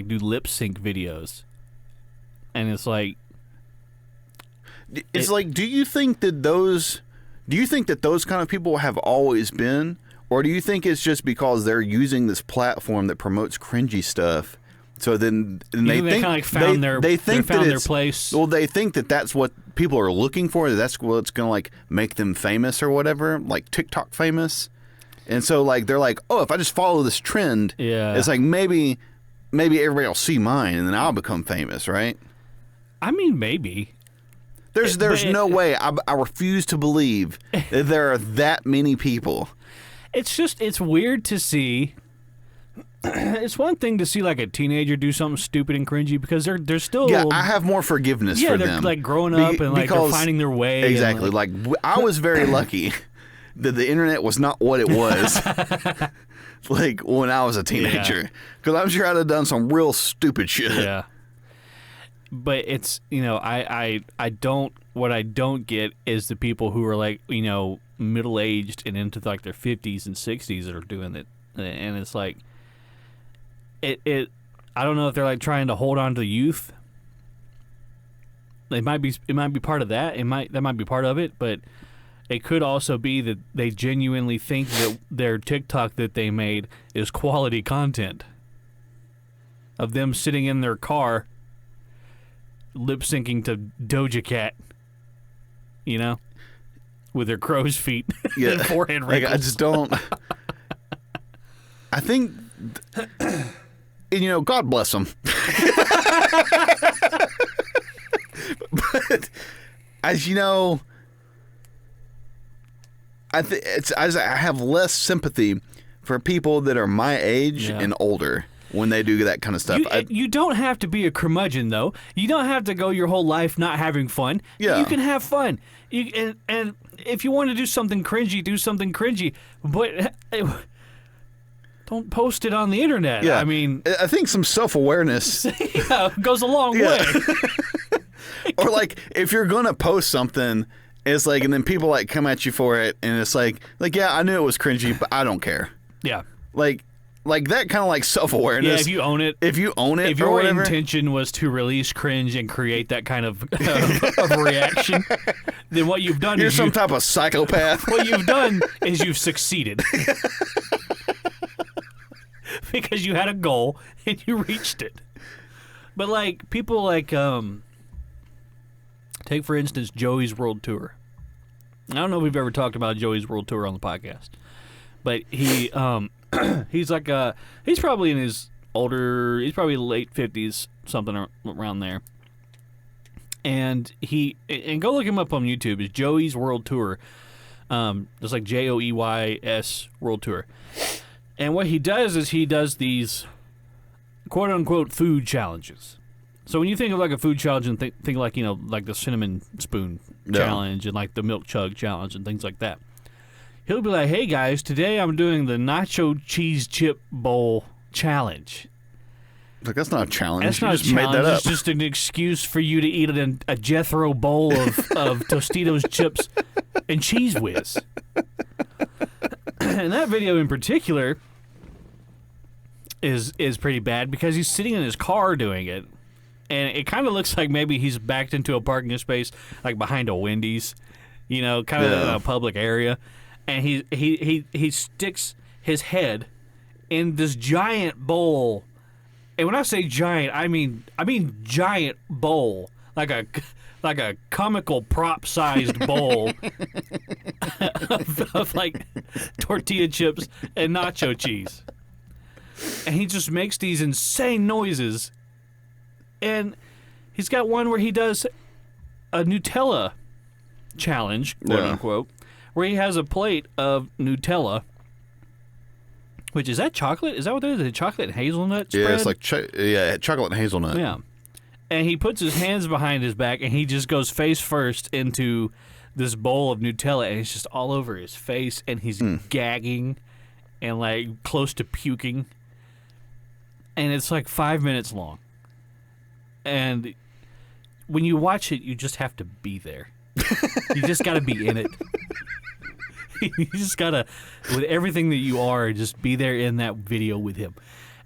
do lip sync videos, and it's like It's like, do you think that those kind of people have always been, or do you think it's just because they're using this platform that promotes cringy stuff? So then you they think they think kind of like found they think found that their it's- place. Well, they think that that's what people are looking for. That's what's going to like make them famous or whatever, like TikTok famous. And so like they're like, oh, if I just follow this trend, Yeah. it's like maybe everybody will see mine and then I'll become famous, right? I mean, maybe. There's But no way. I refuse to believe that there are that many people. It's weird to see. It's one thing to see like a teenager do something stupid and cringy because they're still Yeah, I have more forgiveness yeah for they're them. like growing up and like they're because- finding their way. Exactly. And, I was very lucky that the internet was not what it was. Like when I was a teenager, because I'm sure I'd have done some real stupid shit. Yeah. But it's, I don't, what I don't get is the people who are like, middle-aged and into like their 50s and 60s that are doing it. And it's like, I don't know if they're like trying to hold on to the youth. It might be part of that. That might be part of it, but it could also be that they genuinely think that their TikTok that they made is quality content. Of them sitting in their car lip syncing to Doja Cat, with their crow's feet and forehead wrinkles. Like, I just don't. I think, God bless them. But as you know, I have less sympathy for people that are my age and older when they do that kind of stuff. You don't have to be a curmudgeon, though. You don't have to go your whole life not having fun. Yeah. You can have fun. And if you want to do something cringy, do something cringy. But don't post it on the internet. Yeah. I mean, I think some self-awareness goes a long way. Or like, if you're gonna post something, it's like, and then people like come at you for it, and it's like yeah, I knew it was cringy, but I don't care. Yeah. Like that kind of like self-awareness. Yeah, if you own it. If your whatever, intention was to release cringe and create that kind of reaction, then what you've done you're is some type of psychopath. What you've done is you've succeeded. Because you had a goal and you reached it. But like people like take for instance Joey's World Tour. I don't know if we've ever talked about Joey's World Tour on the podcast. But he he's like he's probably in his he's probably late 50s, something around there. And go look him up on YouTube. It's Joey's World Tour. It's like Joeys World Tour. And what he does is he does these quote unquote food challenges. So when you think of like a food challenge and think like, like the cinnamon spoon challenge and like the milk chug challenge and things like that. He'll be like, hey guys, today I'm doing the nacho cheese chip bowl challenge. Like, that's not a challenge. That's you not just a challenge. made that up. It's just an excuse for you to eat a Jethro bowl of Tostitos chips and Cheese Whiz. And that video in particular is pretty bad because he's sitting in his car doing it. And it kind of looks like maybe he's backed into a parking space, like behind a Wendy's, kind of in a public area. And he sticks his head in this giant bowl. And when I say giant, I mean giant bowl, like a comical prop-sized bowl of like tortilla chips and nacho cheese. And he just makes these insane noises. And he's got one where he does a Nutella challenge, quote unquote, where he has a plate of Nutella. Which, is that chocolate? Is that what that is? Is it chocolate and hazelnut spread? Yeah, it's like chocolate and hazelnut. Yeah. And he puts his hands behind his back and he just goes face first into this bowl of Nutella and it's just all over his face and he's gagging and like close to puking. And it's like 5 minutes long. And when you watch it, you just have to be there. You just got to be in it. You just got to, with everything that you are, just be there in that video with him.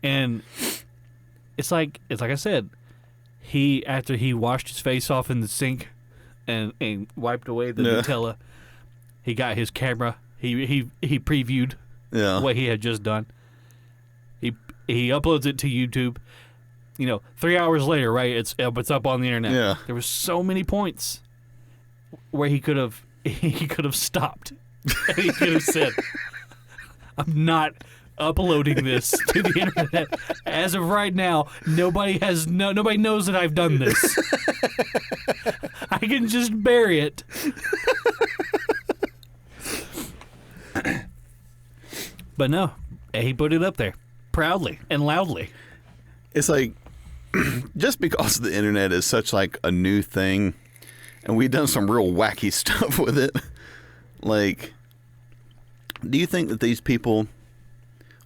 And it's like I said, after he washed his face off in the sink and wiped away the Nutella, he got his camera. He previewed what he had just done. He uploads it to YouTube. 3 hours later, right? It's up on the internet. Yeah. There were so many points where he could have stopped. And he could have said, "I'm not uploading this to the internet. As of right now, nobody knows that I've done this. I can just bury it." But no, he put it up there proudly and loudly. It's like, just because the internet is such like a new thing, and we've done some real wacky stuff with it, like, Do you think that these people,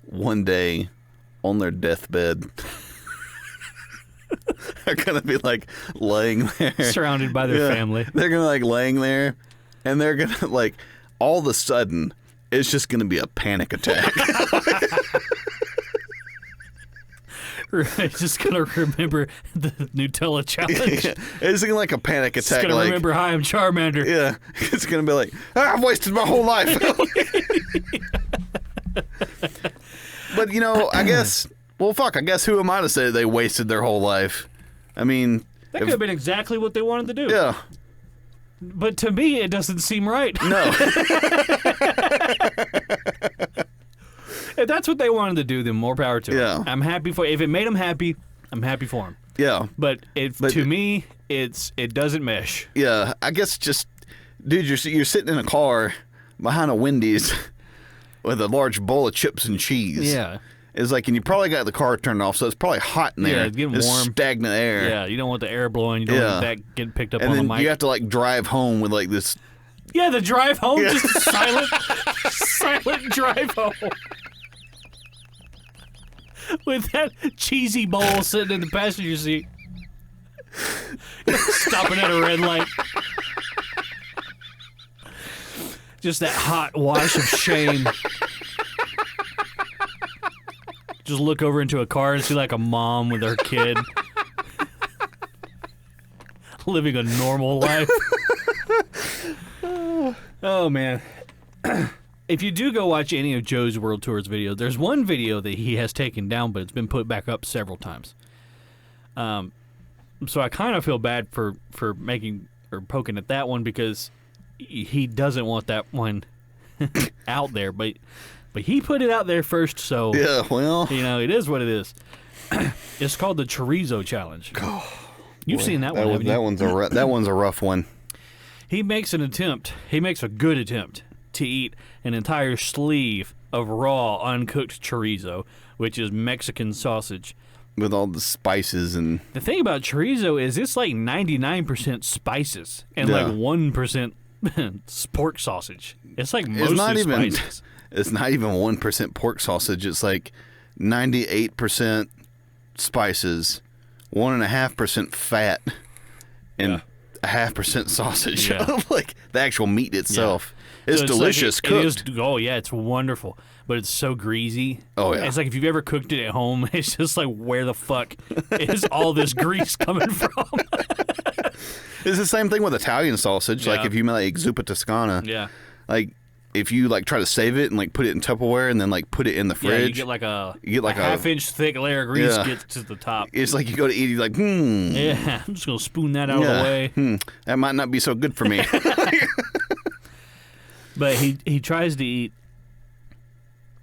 one day, on their deathbed, are gonna be like laying there, surrounded by their family? They're gonna like laying there, and they're gonna like all of a sudden, it's just gonna be a panic attack. Right, just gonna remember the Nutella challenge. Yeah, it's gonna like a panic attack. Just gonna like, remember, hi, I'm Charmander. Yeah, it's gonna be like, I've wasted my whole life. But I guess. Well, fuck. I guess who am I to say they wasted their whole life? I mean, That could have been exactly what they wanted to do. Yeah. But to me, it doesn't seem right. No. If that's what they wanted to do, then more power to Yeah. them. I'm happy for. If it made them happy, I'm happy for them. Yeah. But to me, it doesn't mesh. Yeah. I guess just, dude, you're sitting in a car behind a Wendy's with a large bowl of chips and cheese. Yeah. It's like, and you probably got the car turned off, so it's probably hot in there. Yeah, it's getting warm. Stagnant air. Yeah, you don't want the air blowing. You don't want that getting picked up And on the then mic. you have to like drive home with like this. Yeah, the drive home, just silent drive home. With that cheesy bowl sitting in the passenger seat. Stopping at a red light. Just that hot wash of shame. Just look over into a car and see like a mom with her kid. Living a normal life. Oh, man. If you do go watch any of Joe's World Tours videos, there's one video that he has taken down, but it's been put back up several times. So I kind of feel bad for making or poking at that one because he doesn't want that one out there, but he put it out there first, so Yeah, well, it is what it is. It's called the Chorizo Challenge. You've seen that one, haven't you? That one's a rough one. He makes an attempt. He makes a good attempt to eat an entire sleeve of raw, uncooked chorizo, which is Mexican sausage. With all the spices and... The thing about chorizo is it's like 99% spices and like 1% pork sausage. It's like mostly spices. It's not even 1% pork sausage. It's like 98% spices, 1.5% fat, and 0.5% sausage. Yeah. Like the actual meat itself. Yeah. It's So delicious cooked. It's wonderful, but it's so greasy. Oh, yeah. It's like if you've ever cooked it at home, it's just like, where the fuck is all this grease coming from? It's the same thing with Italian sausage. Yeah. Like if you make zuppa Toscana. Yeah. Like if you like try to save it and like put it in Tupperware and then like put it in the fridge. Yeah, you get like a half-inch thick layer of grease gets to the top. It's like you go to eat, you're like, Yeah, I'm just going to spoon that out of the way. That might not be so good for me. But he tries to eat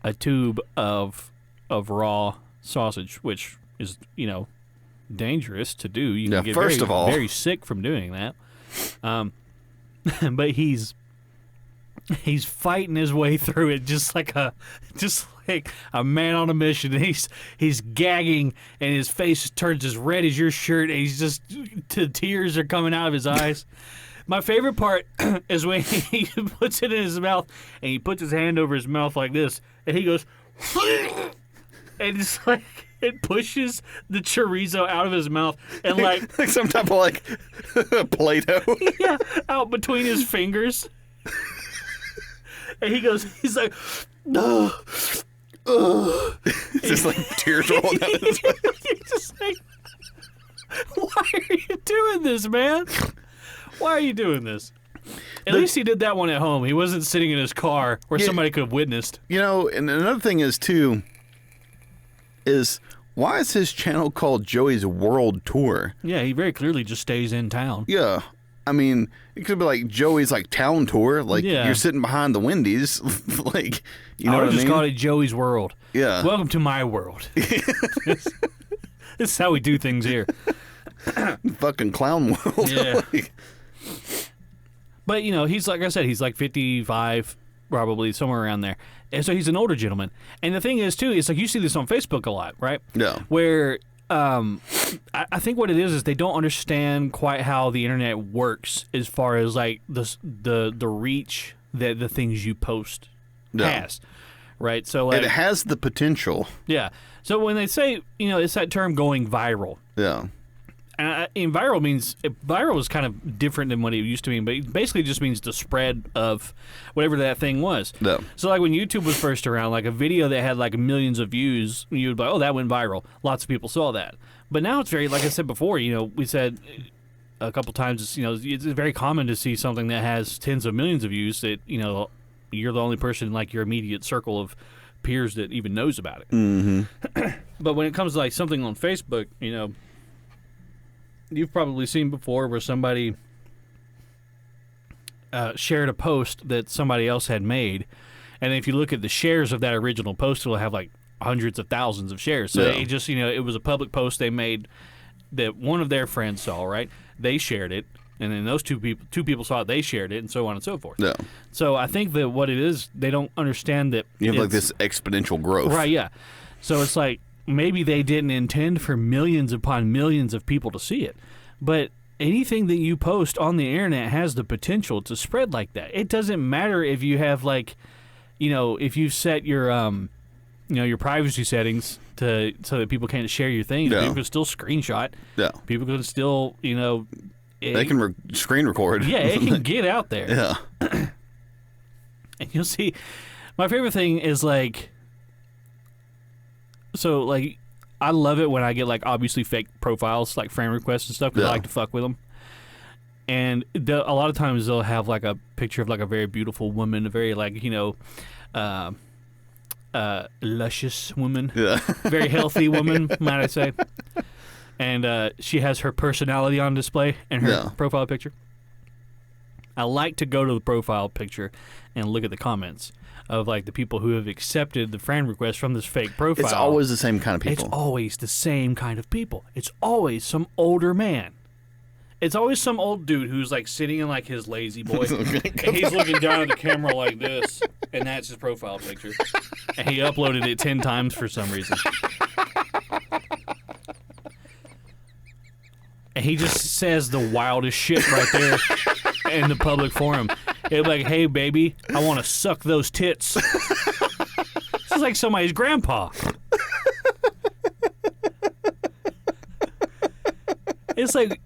a tube of raw sausage, which is, dangerous to do. You can get very sick from doing that. But he's fighting his way through it just like a man on a mission. And he's gagging and his face turns as red as your shirt and the tears are coming out of his eyes. My favorite part is when he puts it in his mouth and he puts his hand over his mouth like this and he goes and it's like it pushes the chorizo out of his mouth and like some type of like Play-Doh. Yeah, out between his fingers. And he's like, no. It's just like tears rolling down his face. He's just like, why are you doing this, man? Why are you doing this? At least he did that one at home. He wasn't sitting in his car where somebody could have witnessed. And another thing is, too, why is his channel called Joey's World Tour? Yeah, he very clearly just stays in town. Yeah. I mean, it could be like Joey's like town tour. Like you're sitting behind the Wendy's. Like, you know what I mean? I just called it Joey's World. Yeah. Welcome to my world. This is how we do things here. Fucking clown world. Yeah. But, he's like I said, he's like 55, probably, somewhere around there. And so he's an older gentleman. And the thing is, too, it's like you see this on Facebook a lot, right? Yeah. Where I think what it is they don't understand quite how the internet works as far as, like, the reach that the things you post has, right? So like it has the potential. yeah. So when they say it's that term going viral. Yeah. And viral is kind of different than what it used to mean, but it basically just means the spread of whatever that thing was. Yeah. So like when YouTube was first around, like a video that had like millions of views, you'd be like, oh, that went viral. Lots of people saw that. But now it's very, like I said before, we said a couple times, it's very common to see something that has tens of millions of views that, you're the only person in like your immediate circle of peers that even knows about it. Mm-hmm. But when it comes to like something on Facebook, you've probably seen before where somebody shared a post that somebody else had made, and if you look at the shares of that original post, it'll have like hundreds of thousands of shares. So it just, it was a public post they made that one of their friends saw, right? They shared it, and then those two people saw it, they shared it, and so on and so forth. Yeah. So I think that what it is, they don't understand that you have like this exponential growth. Right, yeah. So it's like, maybe they didn't intend for millions upon millions of people to see it, but anything that you post on the internet has the potential to spread like that. It doesn't matter if you have like, if you set your your privacy settings so that people can't share your things. Yeah. People can still screenshot. Yeah. People can still they can screen record. Yeah, it can get out there. Yeah. And you'll see. My favorite thing is like. So, like, I love it when I get, like, obviously fake profiles, like friend requests and stuff, because I like to fuck with them. And a lot of times they'll have, like, a picture of, like, a very beautiful woman, a very, like, luscious woman. Yeah. Very healthy woman, might I say. And she has her personality on display in her profile picture. I like to go to the profile picture and look at the comments of like the people who have accepted the friend request from this fake profile. It's always the same kind of people. It's always the same kind of people. It's always some older man. It's always some old dude who's like sitting in like his lazy boy, and he's looking down at the camera like this, and that's his profile picture. And he uploaded it 10 times for some reason. And he just says the wildest shit right there in the public forum. He'll be like, hey, baby, I want to suck those tits. This is like somebody's grandpa. It's like,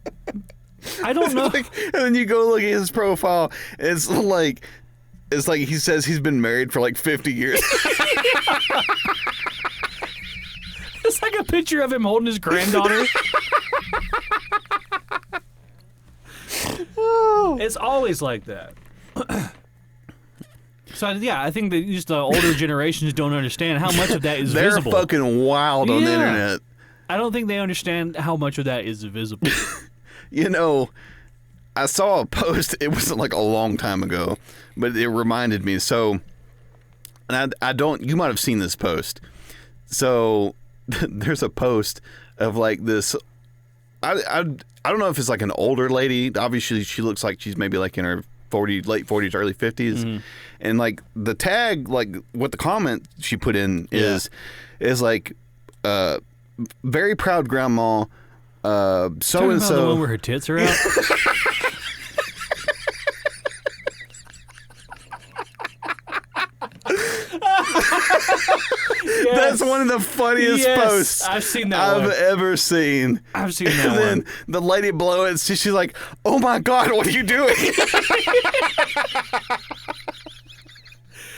I don't know. And then you go look at his profile, it's like he says he's been married for like 50 years. It's like a picture of him holding his granddaughter. It's always like that. So, yeah, I think that just the older generations don't understand how much of that is They're visible. They're fucking wild on the internet. I don't think they understand how much of that is visible. I saw a post. It wasn't like a long time ago, but it reminded me. So, and I don't, you might have seen this post. So, there's a post of like this. I don't know if it's like an older lady. Obviously, she looks like she's maybe like in her late 40s, early 50s. Mm-hmm. And like the tag, like what the comment she put in is like, very proud grandma, so and so. The one where her tits are out. Yes. That's one of the funniest posts I've seen that I've ever seen. I've seen that and then one. The lady below it, she's like, "Oh my God, what are you doing?"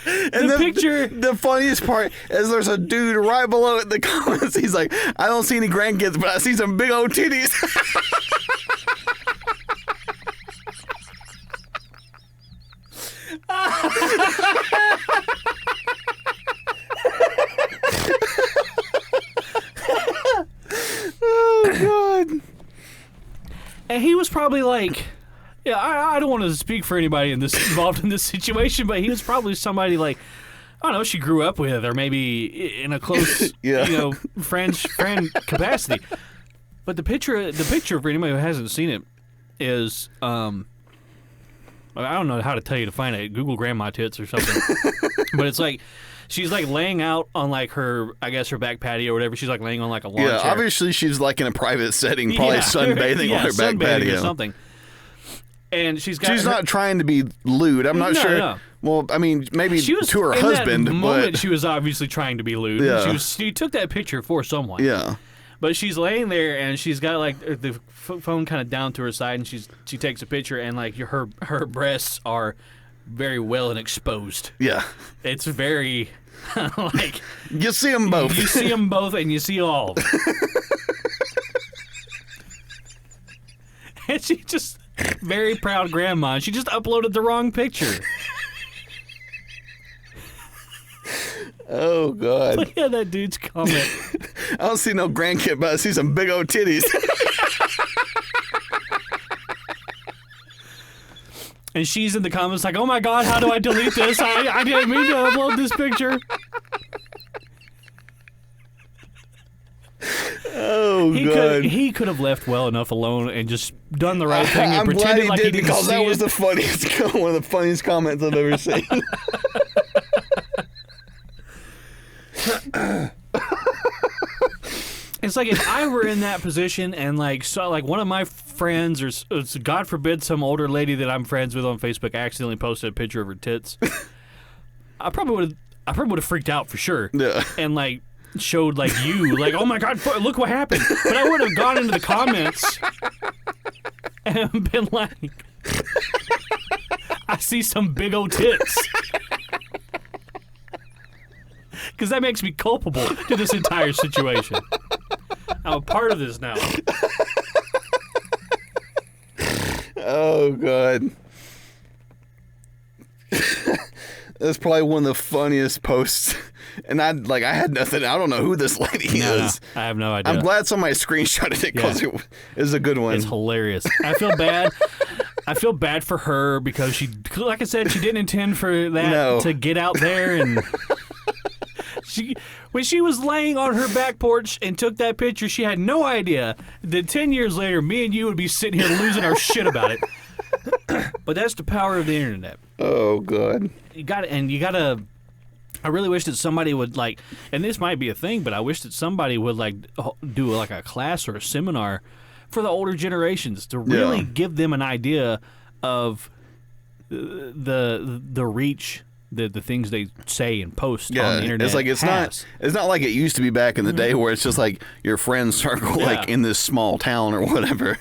And the picture. The funniest part is there's a dude right below it in the comments. He's like, "I don't see any grandkids, but I see some big old titties." Oh God! And he was probably like, yeah, I don't want to speak for anybody involved in this situation, but he was probably somebody like, I don't know, she grew up with, or maybe in a close, friend capacity. But the picture for anybody who hasn't seen it is, I don't know how to tell you to find it. Google grandma tits or something. But it's like, she's like laying out on like her, I guess her back patio or whatever. She's like laying on like a lawn chair. Yeah, obviously she's like in a private setting, probably sunbathing on her back sunbathing patio or something. And she's not trying to be lewd. I'm not sure. No. Well, I mean, maybe She was to her in husband, that moment, but she was obviously trying to be lewd. Yeah. She took that picture for someone. yeah. But she's laying there and she's got like the phone kind of down to her side, and she takes a picture, and like her breasts are very well and exposed. Yeah. It's very like You see them both. you see them both, and you see all of them. And she just very proud grandma. She just uploaded the wrong picture. Oh, God. Look at that dude's comment. I don't see no grandkid, but I see some big old titties. And she's in the comments like, "Oh my God, how do I delete this? I didn't mean to upload this picture." Oh, God. He could have left well enough alone and just done the right thing and I'm glad pretended he like did, he didn't because see that was it. the funniest, one of the funniest comments I've ever seen. It's like if I were in that position and like one of my friends or God forbid some older lady that I'm friends with on Facebook accidentally posted a picture of her tits, I probably would have freaked out for sure. Yeah. And like showed like you like, "Oh my God, look what happened." But I would have gone into the comments and been like, "I see some big old tits." Because that makes me culpable to this entire situation. I'm a part of this now. Oh, God. That's probably one of the funniest posts. And I had nothing. I don't know who this lady is. I have no idea. I'm glad somebody screenshotted it because it is a good one. It's hilarious. I feel bad. I feel bad for her because she, like I said, she didn't intend for that to get out there. And when she was laying on her back porch and took that picture, she had no idea that 10 years later, me and you would be sitting here losing our shit about it. But that's the power of the internet. Oh, God. You got to. I really wish that somebody would and this might be a thing, but I wish that somebody would do like a class or a seminar for the older generations to really give them an idea of the reach the things they say and post on the internet. It's like it's not like it used to be back in the day where it's just like your friend circle like in this small town or whatever.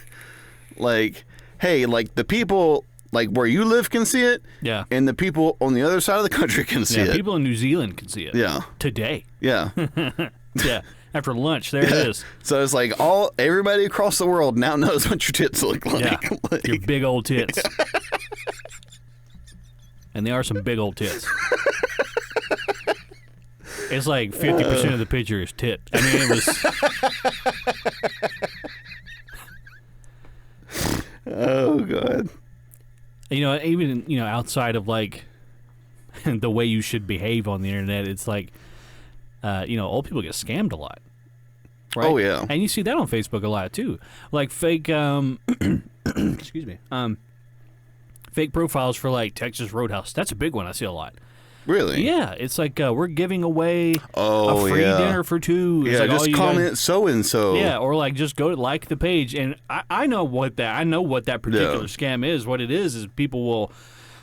Like, hey, like the people like where you live can see it. Yeah. And the people on the other side of the country can see it. People in New Zealand can see it. Yeah. Today. Yeah. Yeah. After lunch, there it is. So it's like everybody across the world now knows what your tits look like. Yeah. Your big old tits. And they are some big old tits. It's like 50% of the picture is tit. I mean, it was. Oh, God. Even outside of like the way you should behave on the internet, it's like old people get scammed a lot. Right? Oh, yeah. And you see that on Facebook a lot too. Like fake excuse me. Fake profiles for like Texas Roadhouse. That's a big one I see a lot. Really? Yeah, it's like we're giving away a free dinner for two. It's like, just comment so and so. Yeah, or like just go to like the page, and I know what that particular scam is. What it is people will,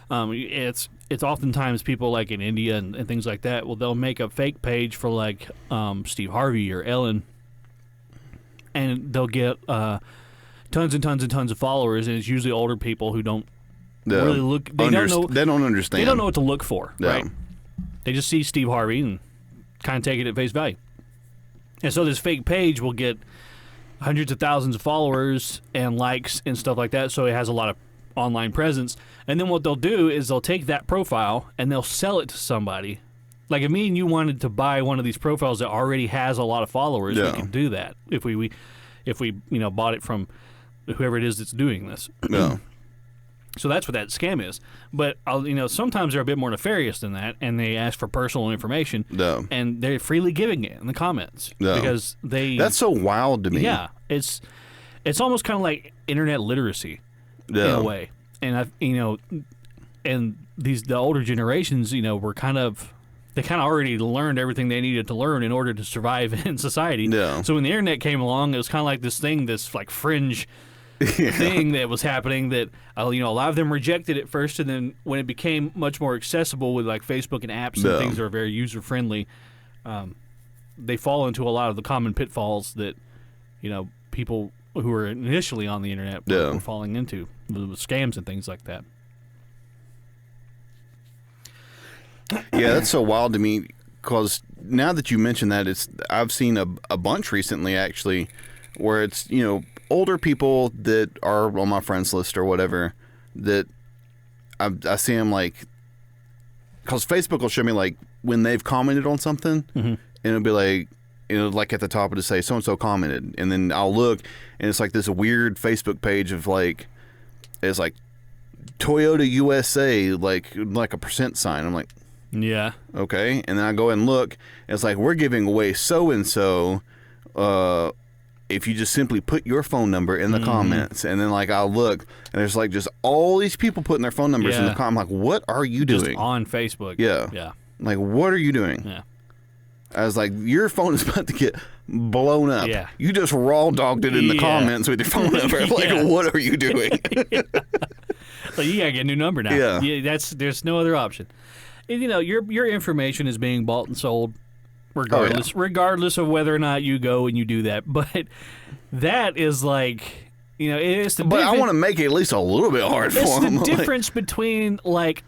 it's oftentimes people like in India and things like that. Well, they'll make a fake page for like Steve Harvey or Ellen, and they'll get tons and tons and tons of followers, and it's usually older people who don't. Really look. They don't know. They don't understand. They don't know what to look for, right? They just see Steve Harvey and kind of take it at face value. And so this fake page will get hundreds of thousands of followers and likes and stuff like that. So it has a lot of online presence. And then what they'll do is they'll take that profile and they'll sell it to somebody. Like if me and you wanted to buy one of these profiles that already has a lot of followers, we can do that if we bought it from whoever it is that's doing this. Yeah. So that's what that scam is. But sometimes they're a bit more nefarious than that, and they ask for personal information, and they're freely giving it in the comments because they. That's so wild to me. Yeah, it's almost kind of like internet literacy in a way, and and the older generations, were kind of. They kind of already learned everything they needed to learn in order to survive in society. Yeah. So when the internet came along, it was kind of like this thing, this like fringe thing that was happening that a lot of them rejected it first, and then when it became much more accessible with like Facebook and apps and things that are very user friendly, they fall into a lot of the common pitfalls that people who were initially on the internet were falling into, with scams and things like that. Yeah, that's so wild to me, because now that you mention that, I've seen a bunch recently actually, where it's older people that are on my friends list or whatever, that I see them like, because Facebook will show me like when they've commented on something, and it'll be like, like at the top it'll say so and so commented, and then I'll look and it's like this weird Facebook page of like, it's like Toyota USA, like a percent sign. I'm like, yeah, okay, and then I go and look, and it's like, we're giving away so and so. If you just simply put your phone number in the comments, and then like I'll look, and there's like just all these people putting their phone numbers in the comments. I'm like, what are you doing? Just on Facebook. Yeah. Like, what are you doing? Yeah. I was like, your phone is about to get blown up. Yeah. You just raw dogged it in the comments with your phone number. Like, what are you doing? Like, you gotta get a new number now. Yeah. There's no other option. And, your information is being bought and sold. Regardless of whether or not you go and you do that, but that is like, it's the. But I want to make it at least a little bit hard for them. It's the difference between like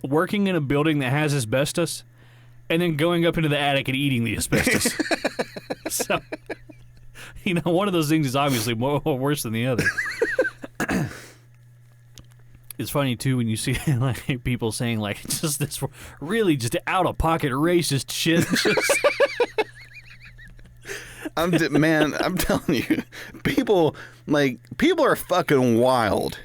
working in a building that has asbestos and then going up into the attic and eating the asbestos. So, one of those things is obviously worse than the other. It's funny too when you see like people saying like just this really just out of pocket racist shit. I'm telling you, people are fucking wild.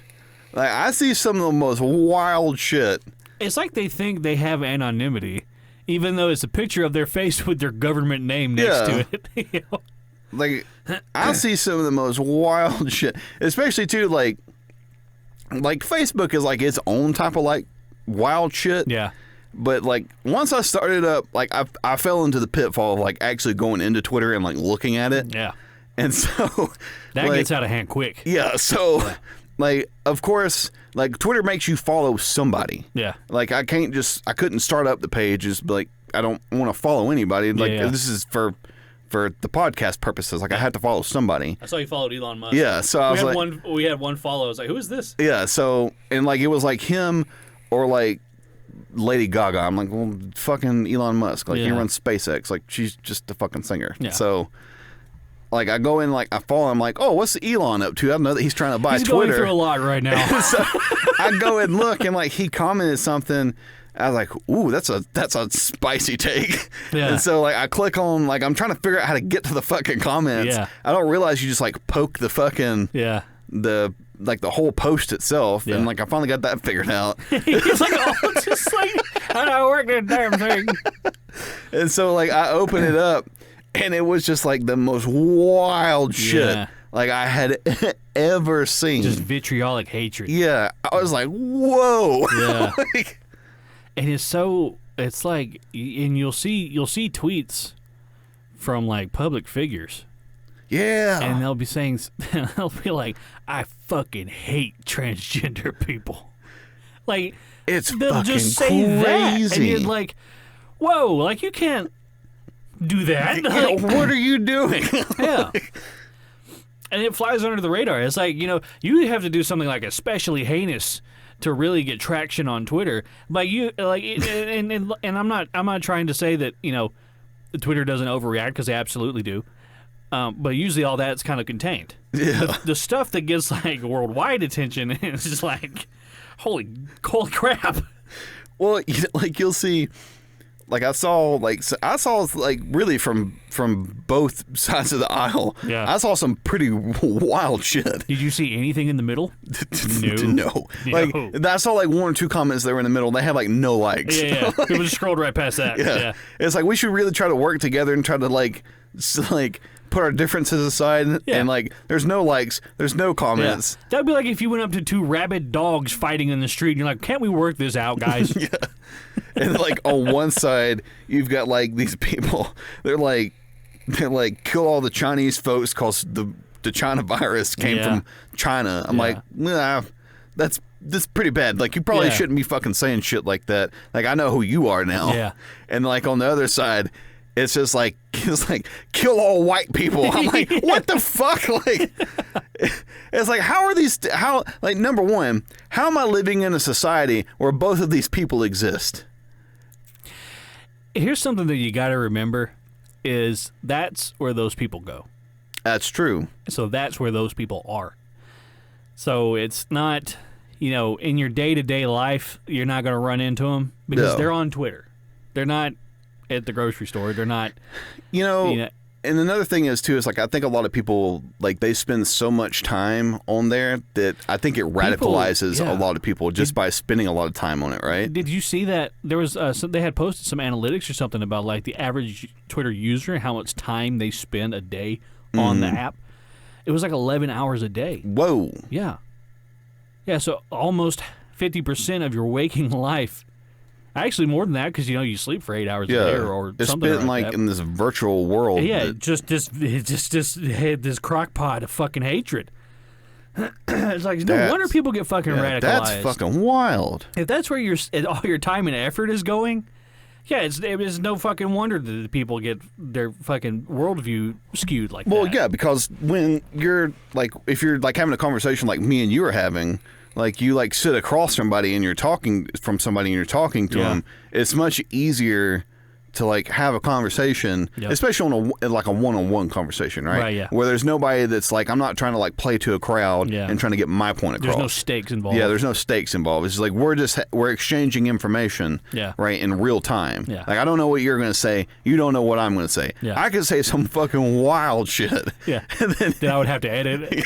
Like, I see some of the most wild shit. It's like they think they have anonymity, even though it's a picture of their face with their government name next to it. Like, I see some of the most wild shit, especially too like Facebook is like its own type of like wild shit. Yeah. But like once I started up, like I fell into the pitfall of like actually going into Twitter and like looking at it. Yeah. And so that gets out of hand quick. Yeah. So like, of course, like Twitter makes you follow somebody. Yeah. Like I couldn't start up the page just be like, I don't want to follow anybody. Like this is for the podcast purposes. Like I had to follow somebody. I saw you followed Elon Musk. Yeah. So I was like, we had one follow. I was like, who is this? Yeah. So, and like it was like him or like Lady Gaga. I'm like, well, fucking Elon Musk. Like he runs SpaceX. Like she's just a fucking singer. Yeah. So like I go in, like I follow him, like, oh, what's Elon up to? I know that he's trying to buy Twitter. He's going through a lot right now. So I go and look, and like he commented something. I was like, ooh, that's a spicy take. Yeah. And so like I click on, like I'm trying to figure out how to get to the fucking comments. Yeah. I don't realize you just like poke the fucking the whole post itself, and like I finally got that figured out. He's like, oh, just like how do I work that damn thing? And so like I open it up, and it was just like the most wild shit like I had ever seen. Just vitriolic hatred. Yeah, I was like, whoa. Yeah. And it's like, and you'll see tweets from like public figures. Yeah. And they'll be like, I fucking hate transgender people. Like, they'll just say crazy. That. And you're like, whoa, like you can't do that. Like, what are you doing? Yeah. And it flies under the radar. It's like, you have to do something like especially heinous to really get traction on Twitter. Like and I'm not trying to say that, Twitter doesn't overreact, because they absolutely do. But usually all that's kind of contained. Yeah. The stuff that gets like worldwide attention is just like, holy crap. Well, like you'll see, like I saw like really from both sides of the aisle. Yeah. I saw some pretty wild shit. Did you see anything in the middle? No. Like I saw like one or two comments that were in the middle. They had like no likes. Yeah. People just scrolled right past that. Yeah. It's like we should really try to work together and try to like put our differences aside, and like there's no likes, there's no comments. Yeah. That'd be like if you went up to two rabid dogs fighting in the street and you're like, can't we work this out, guys? Yeah. And like on one side you've got like these people, they're like kill all the Chinese folks cause the the China virus came Yeah. from China. I'm Yeah. like, nah, that's pretty bad. Like, you probably Yeah. shouldn't be fucking saying shit like that. Like, I know who you are now. Yeah. And like on the other side, it's just like kill all white people. I'm like, what the fuck? Like, it's like, how are these? How, like, number one, how am I living in a society where both of these people exist? Here's something that you got to remember: is that's where those people go. That's true. So that's where those people are. So it's not, in your day-to-day life, you're not going to run into them because No. they're on Twitter. They're not at the grocery store. They're not. And another thing is too, is like, I think a lot of people, like, they spend so much time on there that I think it radicalizes yeah. a lot of people just by spending a lot of time on it, right? Did you see that there was they had posted some analytics or something about like the average Twitter user, how much time they spend a day on the app? It was like 11 hours a day. Whoa. Yeah. Yeah, so almost 50% of your waking life. Actually, more than that, because you sleep for 8 hours a day or it's something spent like like that. in this virtual world. Yeah, that- just had this crock pot of fucking hatred. It's like no wonder people get fucking radicalized. That's fucking wild. If that's where all your time and effort is going, yeah, it's no fucking wonder that people get their fucking worldview skewed like that. Well, yeah, because when you're like, if you're like having a conversation like me and you are having, like, you like sit across somebody and you're talking to Yeah. them, it's much easier to like have a conversation, Yep. especially on a one-on-one conversation, right? Right, yeah. Where there's nobody that's like, I'm not trying to like play to a crowd Yeah. and trying to get my point across. There's no stakes involved. Yeah, there's no stakes involved. It's just like we're exchanging information, Yeah. right, in real time. Yeah. Like, I don't know what you're going to say. You don't know what I'm going to say. Yeah. I could say some fucking wild shit. Yeah. And then, Then I would have to edit it.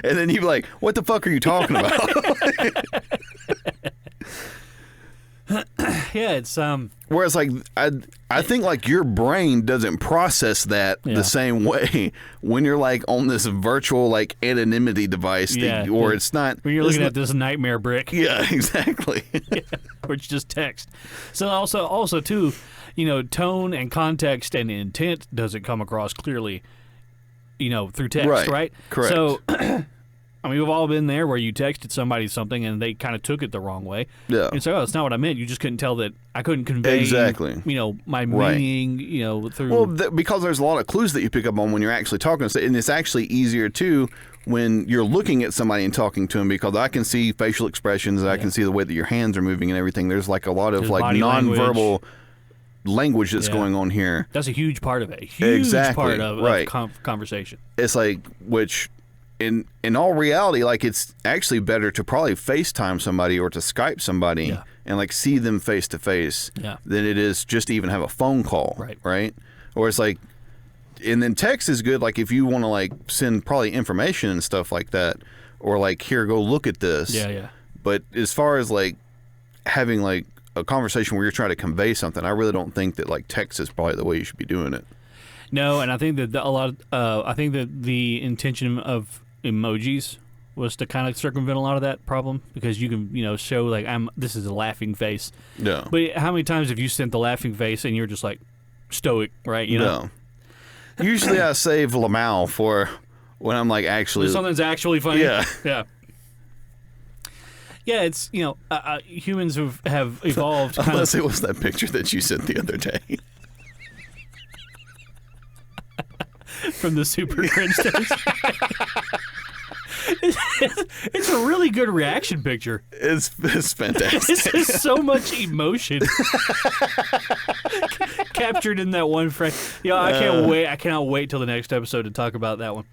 and then you'd be like, what the fuck are you talking about? Yeah, it's Whereas, like, I think, like, your brain doesn't process that Yeah. the same way when you're, like, on this virtual, like, anonymity device. Yeah, Or yeah. it's not. when you're it's looking not- at this nightmare brick, Yeah, exactly. or it's just text. So also too, tone and context and intent doesn't come across clearly, through text, right? Correct. So, I mean, we've all been there where you texted somebody something and they kind of took it the wrong way. Yeah. And so, oh, it's not what I meant. You just couldn't tell that I couldn't convey Exactly. My Right. meaning, through. Well, because there's a lot of clues that you pick up on when you're actually talking, and it's actually easier too when you're looking at somebody and talking to them, because I can see facial expressions, and I can see the way that your hands are moving and everything. There's like a lot of There's like body nonverbal language that's Yeah. going on here. That's a huge part of it. A huge Exactly, part of right. Conversation. It's like, which in all reality, like, it's actually better to probably FaceTime somebody or to Skype somebody Yeah. and like see them face to face Yeah. than it is just to even have a phone call. Right. Or it's like, and then text is good, like, if you want to like send probably information and stuff like that, or like, here, go look at this. Yeah. But as far as like having like a conversation where you're trying to convey something, I really don't think that like text is probably the way you should be doing it. No, and I think that I think that the intention of emojis was to kind of circumvent a lot of that problem, because you can, show like this is a laughing face. Yeah. But how many times have you sent the laughing face and you're just like stoic, right? You know, No. Usually I save Lamau for when I'm like actually. when something's actually funny. Yeah. Yeah. Yeah, it's humans have evolved kind Unless of. it was that picture that you sent the other day. From the Super Cringe days. It's a really good reaction picture. It's fantastic. This is so much emotion captured in that one frame. I can't wait. I cannot wait till the next episode to talk about that one.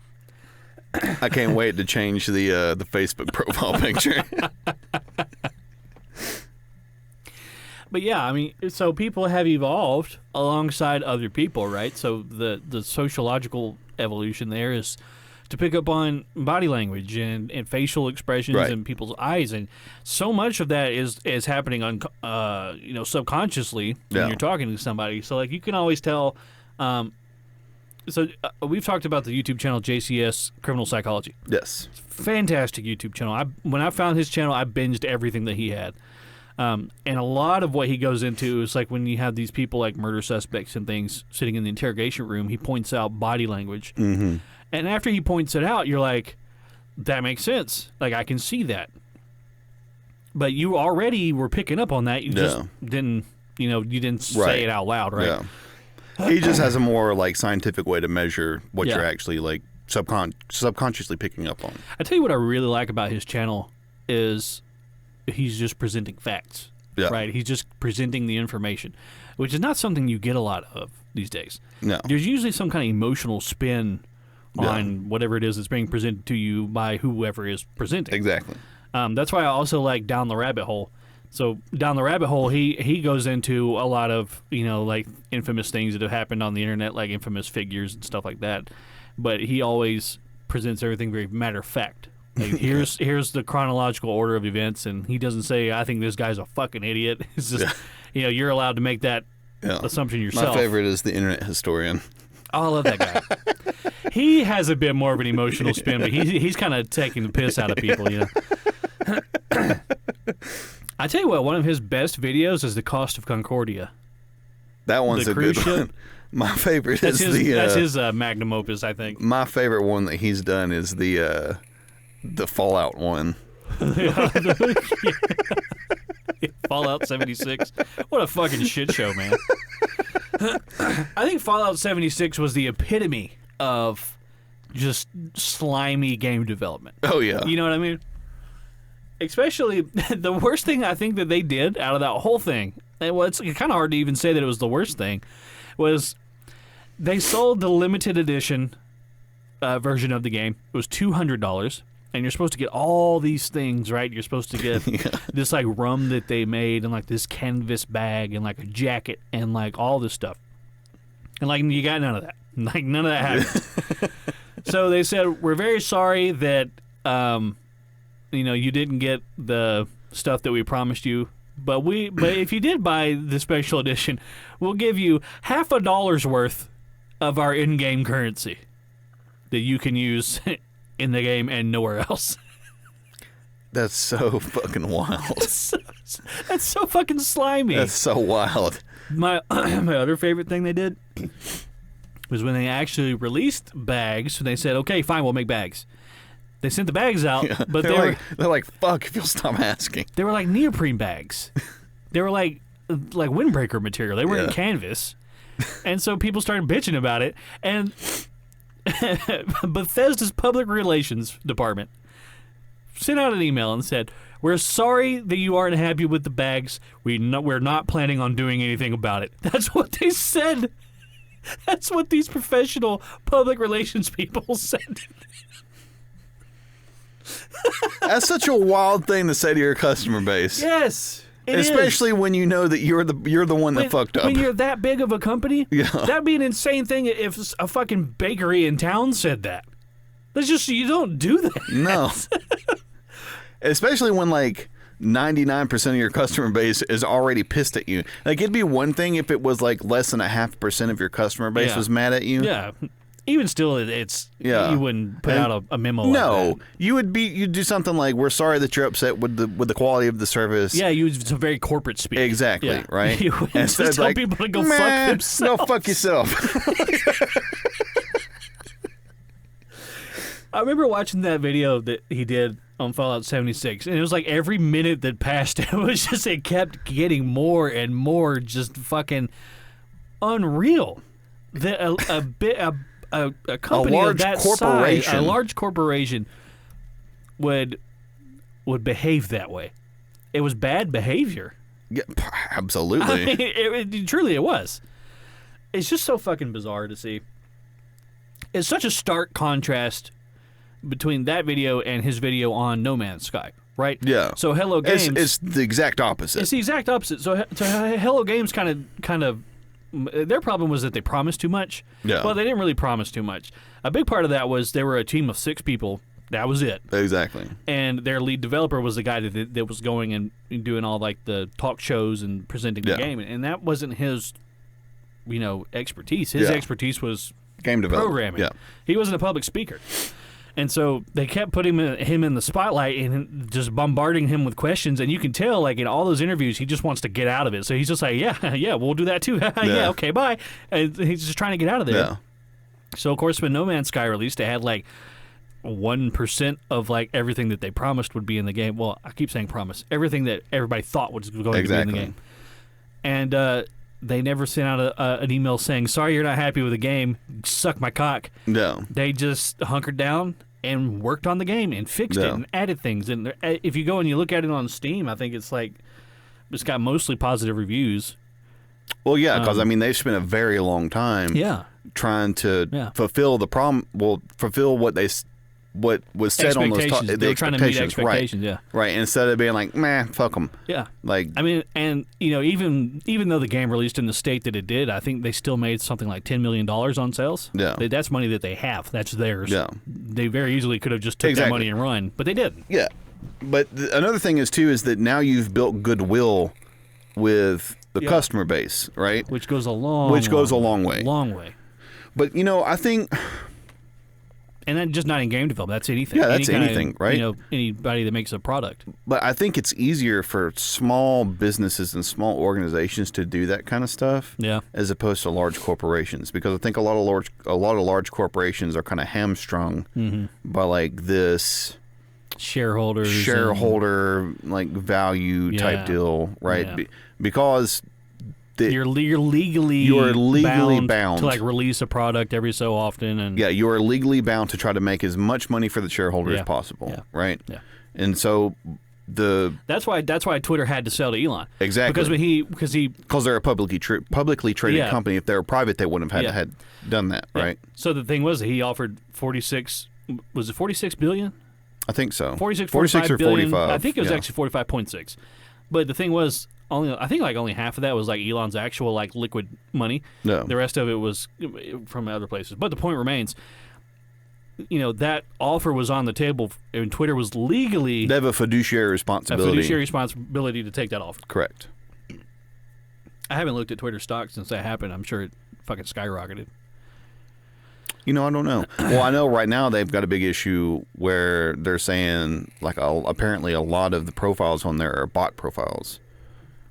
I can't wait to change the Facebook profile picture. But yeah, I mean, so people have evolved alongside other people, right? So the sociological evolution there is to pick up on body language and facial expressions Right. and people's eyes, and so much of that is happening subconsciously when Yeah. you're talking to somebody. So like you can always tell. We've talked about the YouTube channel JCS Criminal Psychology. Yes. Fantastic YouTube channel. When I found his channel, I binged everything that he had. And a lot of what he goes into is like when you have these people like murder suspects and things sitting in the interrogation room, he points out body language. Mm-hmm. And after he points it out, you're like, that makes sense. Like, I can see that. But you already were picking up on that. You just didn't, you didn't say it out loud, right? Yeah. He just has a more, like, scientific way to measure what you're actually, like, subconsciously picking up on. I tell you what I really like about his channel is he's just presenting facts, right? He's just presenting the information, which is not something you get a lot of these days. No. There's usually some kind of emotional spin on whatever it is that's being presented to you by whoever is presenting. Exactly. That's why I also like Down the Rabbit Hole. So Down the Rabbit Hole, he goes into a lot of, like infamous things that have happened on the internet, like infamous figures and stuff like that. But he always presents everything very matter of fact. Like, here's the chronological order of events, and he doesn't say, I think this guy's a fucking idiot. It's just, you're allowed to make that assumption yourself. My favorite is the internet historian. Oh, I love that guy. He has a bit more of an emotional spin, but he's kind of taking the piss out of people, I tell you what, one of his best videos is the Cost of Concordia. That one's a good one. My favorite that's is that's his magnum opus, I think. My favorite one that he's done is the Fallout one. Fallout 76. What a fucking shit show, man. I think Fallout 76 was the epitome of just slimy game development. Oh, yeah. You know what I mean? Especially, the worst thing I think that they did out of that whole thing, and it's kind of hard to even say that it was the worst thing, was they sold the limited edition version of the game. It was $200, and you're supposed to get all these things, right? You're supposed to get this, like, rum that they made, and, like, this canvas bag, and, like, a jacket, and, like, all this stuff. And, like, you got none of that. Like, none of that happened. So they said, we're very sorry that, you didn't get the stuff that we promised you. But if you did buy the special edition, we'll give you $50 worth of our in-game currency that you can use in the game and nowhere else. That's so fucking wild. That's so fucking slimy. That's so wild. My other favorite thing they did was when they actually released bags. They said, "Okay, fine, we'll make bags." They sent the bags out, but they're like, "Fuck, if you'll stop asking." They were like neoprene bags. They were like windbreaker material. They weren't canvas, and so people started bitching about it. And Bethesda's public relations department sent out an email and said, "We're sorry that you aren't happy with the bags. We're not planning on doing anything about it." That's what they said. That's what these professional public relations people said. That's such a wild thing to say to your customer base. Yes. Especially when you know that you're the one that fucked up. When you're that big of a company, that'd be an insane thing if a fucking bakery in town said that. That's just, you don't do that. No. Especially when, like, 99% of your customer base is already pissed at you. Like, it'd be one thing if it was, like, less than 0.5% of your customer base was mad at you. Yeah. Even still, you wouldn't put out a memo like that. You'd do something like, "We're sorry that you're upset with the quality of the service." Yeah, you use some very corporate speak. Exactly, right? You wouldn't just tell people to go fuck themselves. Go fuck yourself. I remember watching that video that he did on Fallout 76, and it was like every minute that passed, it kept getting more and more just fucking unreal. A company of that size, a large corporation, would behave that way. It was bad behavior. Yeah, absolutely. I mean, truly, it was. It's just so fucking bizarre to see. It's such a stark contrast between that video and his video on No Man's Sky, right? Yeah. So Hello Games, it's the exact opposite. It's the exact opposite. So Hello Games kind of. Their problem was that they promised too much. Yeah. Well, they didn't really promise too much. A big part of that was they were a team of 6 people. That was it. Exactly. And their lead developer was the guy that was going and doing all, like, the talk shows and presenting the game. And that wasn't his, expertise. His expertise was game development. Programming. Yeah. He wasn't a public speaker. And so they kept putting him in the spotlight and just bombarding him with questions. And you can tell, like, in all those interviews, he just wants to get out of it. So he's just like, yeah, we'll do that too. Yeah, okay, bye. And he's just trying to get out of there. Yeah. So, of course, when No Man's Sky released, they had, like, 1% of, like, everything that they promised would be in the game. Well, I keep saying promise. Everything that everybody thought was going to be in the game. And they never sent out an email saying, sorry you're not happy with the game, suck my cock. No. They just hunkered down and worked on the game and fixed it and added things. And if you go and you look at it on Steam, I think it's got mostly positive reviews. Well, yeah, because, I mean, they've spent a very long time trying to fulfill the fulfill what was said on those they were trying to meet expectations, right. Instead of being like, man, fuck them. Yeah, like, I mean, and even though the game released in the state that it did, I think they still made something like $10 million on sales. Yeah, that's money that they have. That's theirs. Yeah, they very easily could have just took that money and run, but they didn't. Yeah, but another thing is that now you've built goodwill with the customer base, right? Which goes a long way. Long way. But I think. And then just not in game development. That's anything. Yeah, that's anything, right? Anybody that makes a product. But I think it's easier for small businesses and small organizations to do that kind of stuff, as opposed to large corporations. Because I think a lot of large corporations are kind of hamstrung by like this shareholder like value type deal, right? Yeah. Because you're legally bound to like release a product every so often, and you are legally bound to try to make as much money for the shareholder as possible, right? Yeah, and so that's why Twitter had to sell to Elon, exactly, because they're a publicly traded company. If they were private, they wouldn't have had done that, right? So the thing was that he offered 46. Was it 46 billion? I think so. 46 or billion. 45. I think it was actually 45.6. But the thing was, I think only half of that was like Elon's actual like liquid money. No. The rest of it was from other places. But the point remains, that offer was on the table, and Twitter was legally. They have a fiduciary responsibility. To take that offer. Correct. I haven't looked at Twitter stock since that happened. I'm sure it fucking skyrocketed. I don't know. Well, I know right now they've got a big issue where they're saying like apparently a lot of the profiles on there are bot profiles,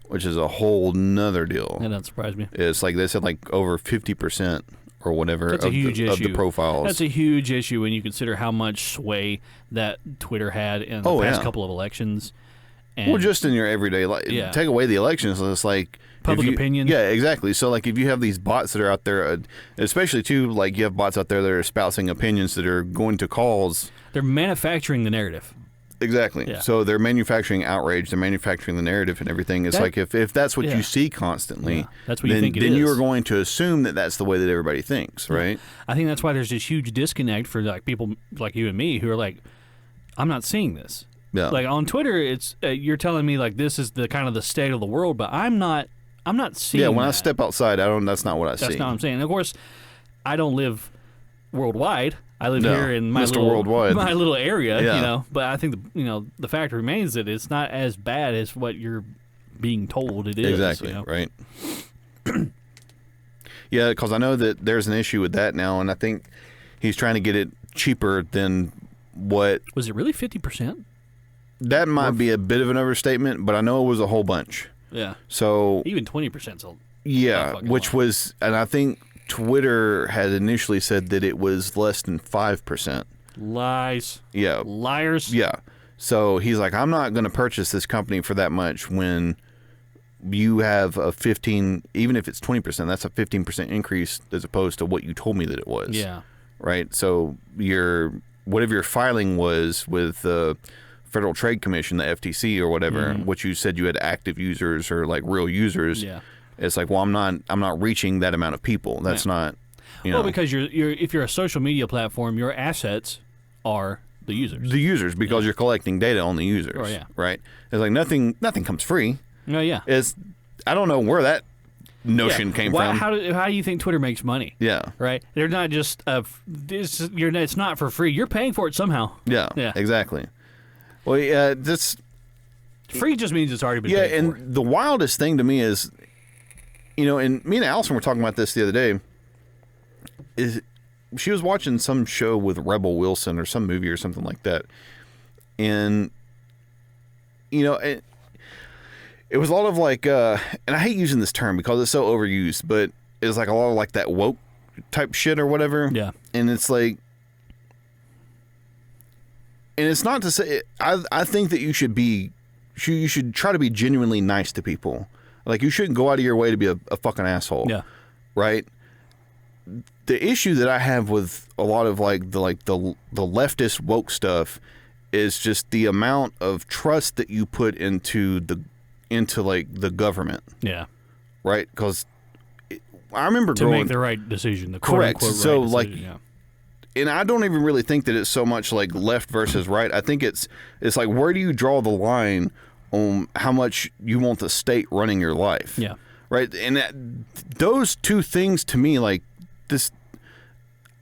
which is a whole nother deal. That doesn't surprise me. It's like they said like over 50% or whatever of the profiles. That's a huge issue when you consider how much sway that Twitter had in the past couple of elections. And just in your everyday life. Take away the elections, it's like public opinion. Yeah, exactly. So like if you have these bots that are out there, especially too, like you have bots out there that are espousing opinions that are going to cause. They're manufacturing the narrative. Exactly. Yeah. So they're manufacturing outrage. They're manufacturing the narrative and everything. It's like if that's what you see constantly, that's what you think it is. Then you are going to assume that that's the way that everybody thinks, right? I think that's why there's this huge disconnect for like people like you and me who are like, I'm not seeing this. Yeah. Like on Twitter, it's you're telling me like this is the kind of the state of the world, but I'm not seeing. Yeah, when that. I step outside, that's not what I see. That's not what I'm saying. And of course, I don't live worldwide. I live here in my little area, But I think the fact remains that it's not as bad as what you're being told it is. Exactly. Right. Yeah, because I know that there's an issue with that now, and I think he's trying to get it cheaper than what. Was it really 50%? That might be a bit of an overstatement, but I know it was a whole bunch. Yeah. So even 20%. Which was, and I think Twitter had initially said that it was less than 5%. Lies. Yeah. Liars. Yeah. So he's like, I'm not going to purchase this company for that much when you have a 15, even if it's 20%, that's a 15% increase as opposed to what you told me that it was. Yeah. Right. So whatever your filing was with the Federal Trade Commission, the FTC or whatever, which you said you had active users or like real users. Yeah. It's like, well, I'm not reaching that amount of people. That's not, because if you're a social media platform, your assets are the users. The users, because you're collecting data on the users. Oh, yeah. Right. It's like nothing comes free. Oh yeah. I don't know where that notion came from. How do you think Twitter makes money? Yeah. Right. They're not just it's not for free. You're paying for it somehow. Yeah. Yeah. Exactly. Well, yeah. Free just means it's already been paid for. And the wildest thing to me is, and me and Allison were talking about this the other day, is she was watching some show with Rebel Wilson or some movie or something like that, and it was a lot of like, and I hate using this term because it's so overused, but it's like a lot of like that woke type shit or whatever. Yeah. And it's like, and it's not to say, I think that you should try to be genuinely nice to people. Like, you shouldn't go out of your way to be a fucking asshole. Yeah. Right? The issue that I have with a lot of like the leftist woke stuff is just the amount of trust that you put into like the government. Yeah. Right? Because I remember to make the right decision. The correct. Quote, so right like, decision, and I don't even really think that it's so much like left versus right. I think it's like, where do you draw the line on how much you want the state running your life? Yeah. Right. And those two things to me, like this,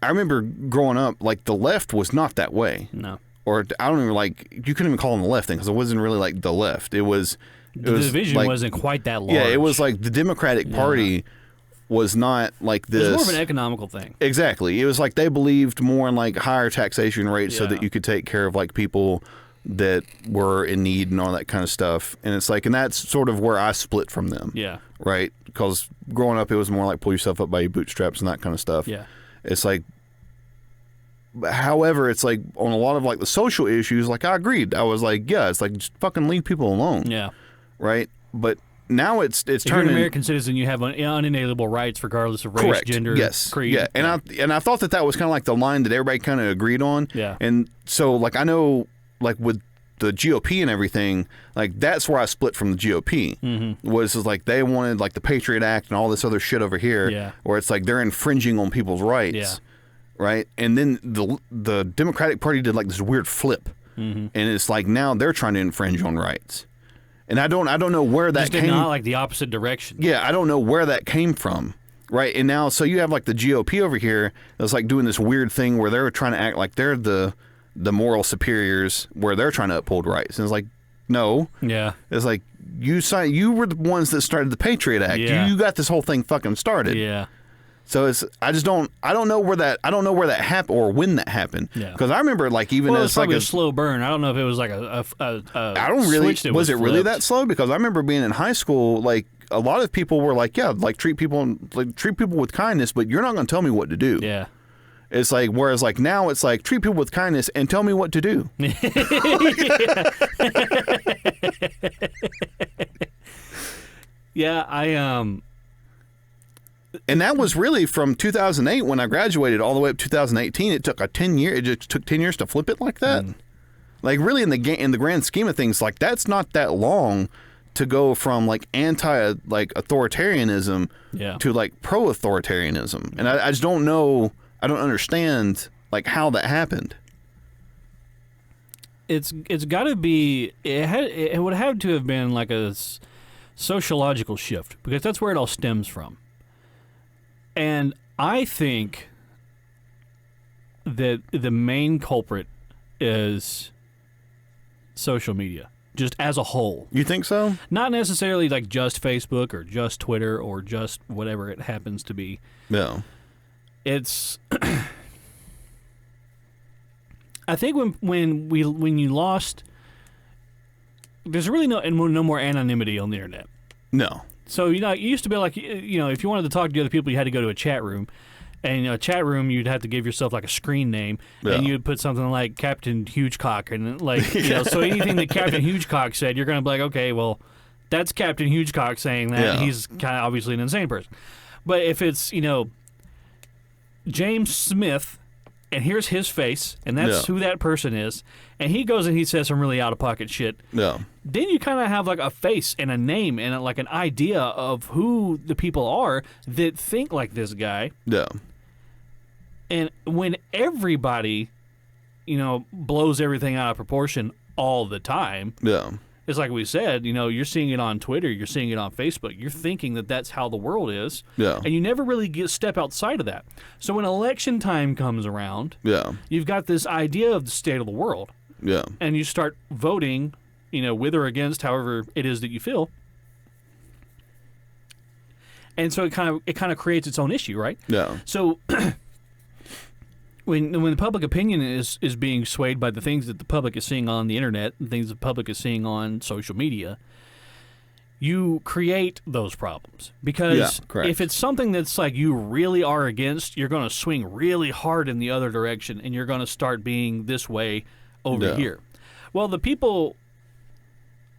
I remember growing up, like the left was not that way. No. Or I don't even like, you couldn't even call them the left thing because it wasn't really like the left. It was the division like, wasn't quite that large. Yeah, it was like the Democratic Party was not like this. It was more of an economical thing. Exactly. It was like they believed more in like higher taxation rates so that you could take care of like people that were in need and all that kind of stuff. And it's like, and that's sort of where I split from them. Yeah. Right? Because growing up, it was more like pull yourself up by your bootstraps and that kind of stuff. Yeah. It's like, however, it's like on a lot of like the social issues, like I agreed. I was like, yeah, it's like just fucking leave people alone. Yeah. Right? But now it's if turning. You're an American citizen, you have unalienable rights regardless of race, correct. gender, creed. Yeah. And I thought that was kind of like the line that everybody kind of agreed on. Yeah. And so like I know like with the GOP and everything, like that's where I split from the GOP. Mm-hmm. Was like they wanted like the Patriot Act and all this other shit over here. Yeah. Where it's like they're infringing on people's rights. Yeah. Right. And then the Democratic Party did like this weird flip. Mm-hmm. And it's like now they're trying to infringe on rights. And I don't know where that just came. Not like the opposite direction. Yeah, I don't know where that came from, right? And now, so you have like the GOP over here that's like doing this weird thing where they're trying to act like they're the moral superiors, where they're trying to uphold rights. And it's like, no. Yeah. It's like you were the ones that started the Patriot Act. Yeah. You got this whole thing fucking started. Yeah. So I don't know where that happened or when that happened. Yeah. Because I remember like even well, as it's like probably a slow burn. I don't know if it was like a I don't really switch that was it really flipped. that slow? Because I remember being in high school, like a lot of people were like, yeah, like treat people with kindness, but you're not going to tell me what to do. Yeah. It's like, whereas like now it's like treat people with kindness and tell me what to do. Yeah, And that was really from 2008 when I graduated all the way up to 2018. It took it just took 10 years to flip it like that. Like really in the grand scheme of things, like that's not that long to go from like authoritarianism to like pro-authoritarianism. And I just don't know, I don't understand like how that happened. It's got to be, it would have to have been like a sociological shift, because that's where it all stems from. And I think that the main culprit is social media, just as a whole. You think so? Not necessarily like just Facebook or just Twitter or just whatever it happens to be. No. It's I think when you lost, there's really no more anonymity on the internet. No. So, it used to be like, if you wanted to talk to other people, you had to go to a chat room. And a chat room, you'd have to give yourself like a screen name, and you'd put something like Captain Hugecock, and like, so anything that Captain Hugecock said, you're going to be like, okay, well, that's Captain Hugecock saying that. Yeah. He's kind of obviously an insane person. But if it's, James Smith, and here's his face, and that's who that person is, and he goes and he says some really out-of-pocket shit, then you kind of have like a face and a name and like an idea of who the people are that think like this guy. Yeah. And when everybody, blows everything out of proportion all the time, it's like we said, you're seeing it on Twitter, you're seeing it on Facebook, you're thinking that that's how the world is, and you never really step outside of that. So when election time comes around, you've got this idea of the state of the world, and you start voting, with or against, however it is that you feel, and so it kind of creates its own issue, right? Yeah. So when the public opinion is being swayed by the things that the public is seeing on the internet and things the public is seeing on social media, you create those problems. Because if it's something that's like you really are against, you're going to swing really hard in the other direction, and you're going to start being this way over here. Well, the people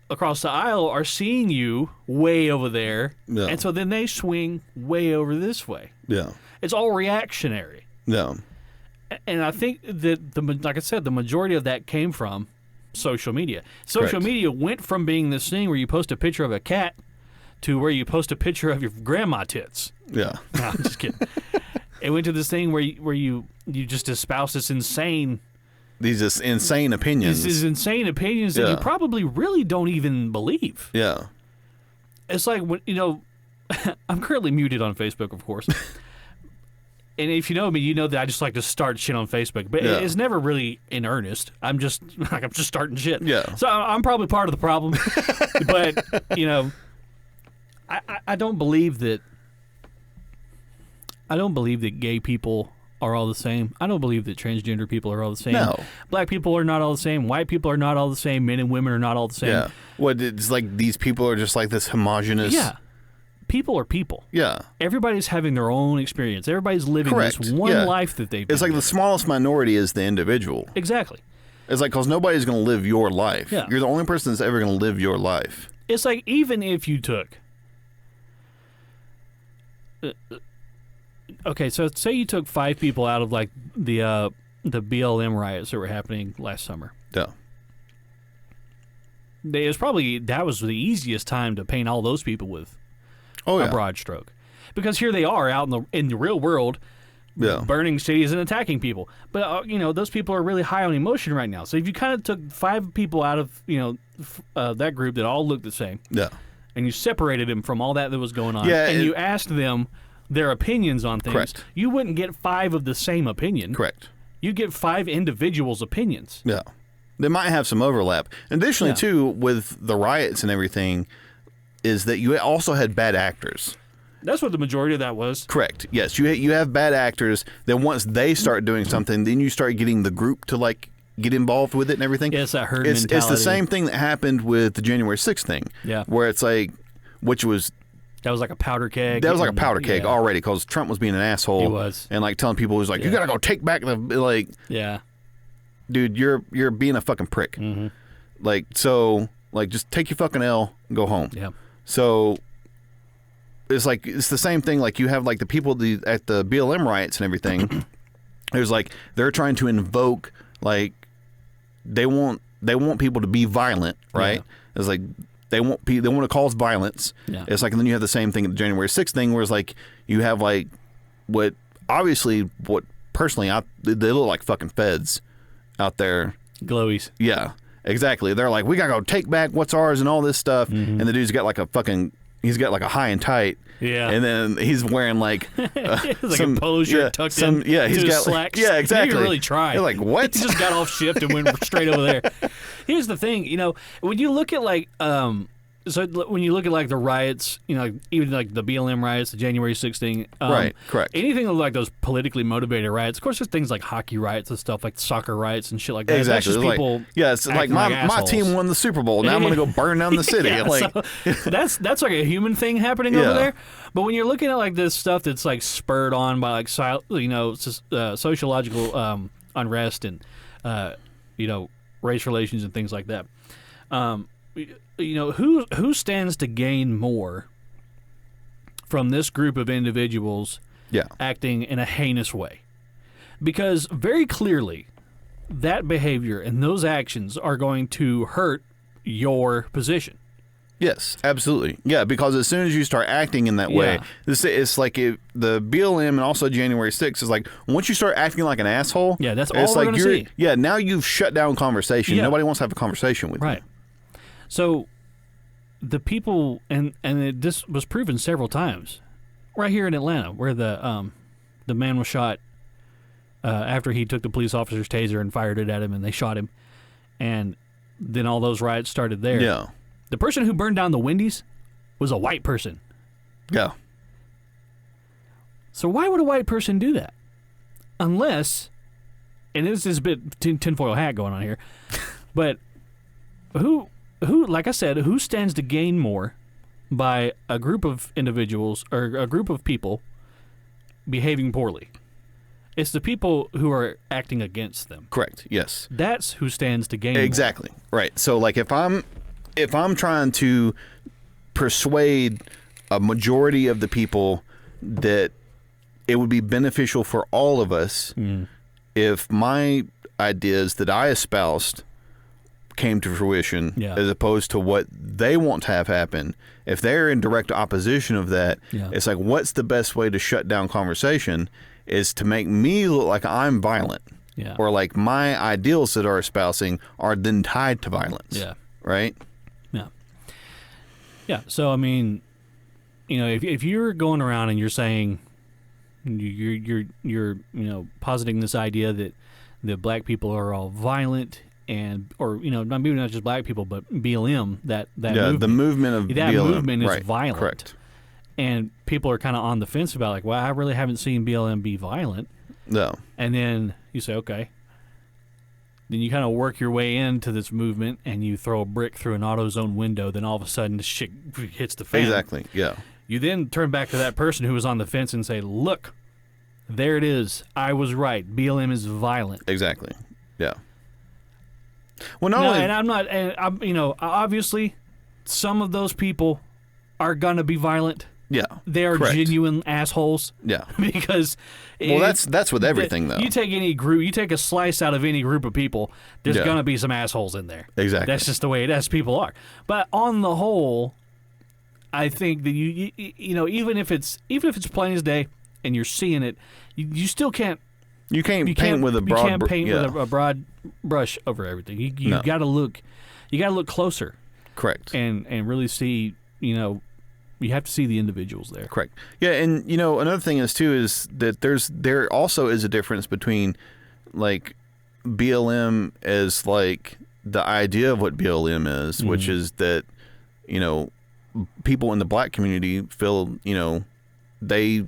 across the aisle are seeing you way over there, and so then they swing way over this way. Yeah. It's all reactionary. Yeah. And I think that, like I said, the majority of that came from social media. Social media went from being this thing where you post a picture of a cat to where you post a picture of your grandma tits. Yeah. No, I'm just kidding. It went to this thing where you just espouse this insane... These just insane opinions. These insane opinions that you probably really don't even believe. Yeah. It's like, when I'm currently muted on Facebook, of course. And if you know me, you know that I just like to start shit on Facebook, but it's never really in earnest. I'm just starting shit. Yeah. So I'm probably part of the problem, but I don't believe that. I don't believe that gay people are all the same. I don't believe that transgender people are all the same. No. Black people are not all the same. White people are not all the same. Men and women are not all the same. Yeah. What it's like these people are just like this homogenous. Yeah. People are people. Yeah. Everybody's having their own experience. Everybody's living this one life that they've. It's like the smallest minority is the individual. Exactly. It's like because nobody's going to live your life. Yeah. You're the only person that's ever going to live your life. It's like even if you took. Okay, so say you took 5 people out of like the BLM riots that were happening last summer. Yeah. That was the easiest time to paint all those people with a broad stroke, because here they are out in the real world, burning cities and attacking people. But those people are really high on emotion right now. So if you kind of took 5 people out of that group that all looked the same, and you separated them from all that was going on, and you asked them their opinions on things, you wouldn't get 5 of the same opinion. Correct. You'd get 5 individuals' opinions. Yeah. They might have some overlap. Additionally, too, with the riots and everything, is that you also had bad actors. That's what the majority of that was. Correct. Yes, you have bad actors. Then once they start doing something, then you start getting the group to like get involved with it and everything. Yeah, it's that herd mentality. It's the same thing that happened with the January 6th thing. Yeah. Where it's like, that was like a powder keg. That was like a powder keg already because Trump was being an asshole. He was. And like telling people, he was like, you got to go take back the, like. Yeah. Dude, you're being a fucking prick. Mm-hmm. Like, so, like, just take your fucking L and go home. Yeah. So, it's like, it's the same thing. Like, you have, like, the people at the BLM riots and everything. There's, like, they're trying to invoke, like, they want people to be violent, right? Yeah. It's like, they want to cause violence. Yeah. It's like, and then you have the same thing at the January 6th thing where it's like, you have, like, personally, they look like fucking feds out there. Glowies. Yeah, exactly. They're like, we gotta go take back what's ours and all this stuff. Mm-hmm. And the dude's got like a high and tight. Yeah. And then he's wearing like like a polo shirt tucked in. Yeah, he's got slacks. Yeah, exactly. He didn't really try. You're like, what? He just got off shift and went straight over there. Here's the thing, when you look at like so when you look at like the riots, even like the BLM riots, the January 6th thing, right, correct. Anything like those politically motivated riots. Of course, there's things like hockey riots and stuff, like soccer riots and shit like that. Exactly. That's just people. It's like my team won the Super Bowl. Now I'm gonna go burn down the city. So that's like a human thing happening over there. But when you're looking at like this stuff that's like spurred on by like sociological unrest and race relations and things like that. Who stands to gain more from this group of individuals acting in a heinous way? Because very clearly that behavior and those actions are going to hurt your position. Yes, absolutely. Yeah, because as soon as you start acting in that way, it's like the BLM and also January 6th is like, once you start acting like an asshole, that's all we're going to see. Yeah, now you've shut down conversation. Yeah. Nobody wants to have a conversation with you. Right. So the people, and this was proven several times, right here in Atlanta, where the man was shot after he took the police officer's taser and fired it at him, and they shot him, and then all those riots started there. Yeah. The person who burned down the Wendy's was a white person. Yeah. So why would a white person do that? Unless and this is a bit tinfoil hat going on here, but who, like I said, who stands to gain more by a group of individuals or a group of people behaving poorly? It's the people who are acting against them. Correct. Yes. That's who stands to gain. Exactly. More. Right. So like if I'm trying to persuade a majority of the people that it would be beneficial for all of us if my ideas that I espoused came to fruition, as opposed to what they want to have happen. If they're in direct opposition of that, it's like, what's the best way to shut down conversation is to make me look like I'm violent. Yeah. Or like my ideals that are espousing are then tied to violence. Yeah. Right? Yeah. Yeah. So, I mean, you know, if you're going around and you're saying, you're positing this idea that black people are all violent and, or, you know, maybe not just black people, but BLM, that movement, the movement of that BLM. movement is right. violent. Correct. And people are kind of on the fence about like, well, I really haven't seen BLM be violent. No. And then you say, okay. Then you kind of work your way into this movement and you throw a brick through an AutoZone window. Then all of a sudden the shit hits the fan. Exactly. Yeah. You then turn back to that person who was on the fence and say, look, there it is. I was right. BLM is violent. Exactly. Yeah. Well, and I'm, you know, obviously some of those people are going to be violent. Yeah. They are correct. Genuine assholes. Yeah. Because that's with everything though. You take any group, you take a slice out of any group of people, there's going to be some assholes in there. Exactly. That's just the way people are. But on the whole, I think that you know, even if it's plain as day and you're seeing it, you still can't. You can't paint with a broad. You can't paint with a broad brush over everything. You got to look. You got to look closer. Correct. And really see. You know, you have to see the individuals there. Correct. Yeah, and you know another thing is too is that there also is a difference between like BLM as like the idea of what BLM is, which is that you know people in the black community feel you know they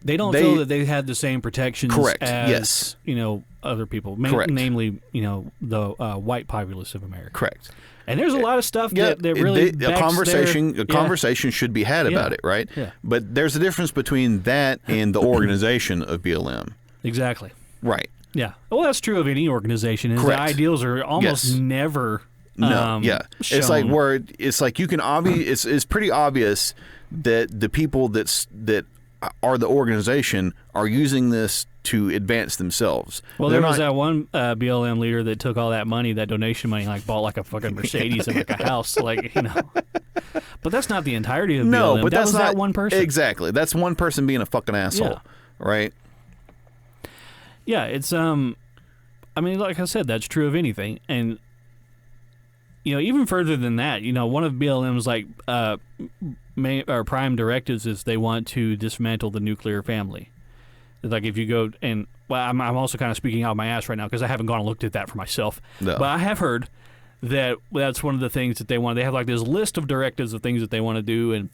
don't feel that they had the same protections correct. as yes. you know other people, correct. namely you know the white populace of America. Correct. And there's a lot of stuff that really a conversation should be had about it, right? Yeah. But there's a difference between that and the organization of BLM. Exactly. Right. Yeah. Well, that's true of any organization. Correct. The ideals are almost never. No. Shown. It's like it's like you can it's pretty obvious that the people that are the organization are using this to advance themselves. Well, there was that one BLM leader that took all that money, that donation money, like bought like a fucking Mercedes and like a house, like you know. But that's not the entirety of BLM. No, but that was not that one person. Exactly, that's one person being a fucking asshole, right? Yeah, it's I mean, like I said, that's true of anything, and you know, even further than that, you know, one of BLM's like prime directives is they want to dismantle the nuclear family. Like if you go and well, I'm also kind of speaking out of my ass right now because I haven't gone and looked at that for myself. No. But I have heard that that's one of the things that they want. They have like this list of directives of things that they want to do, and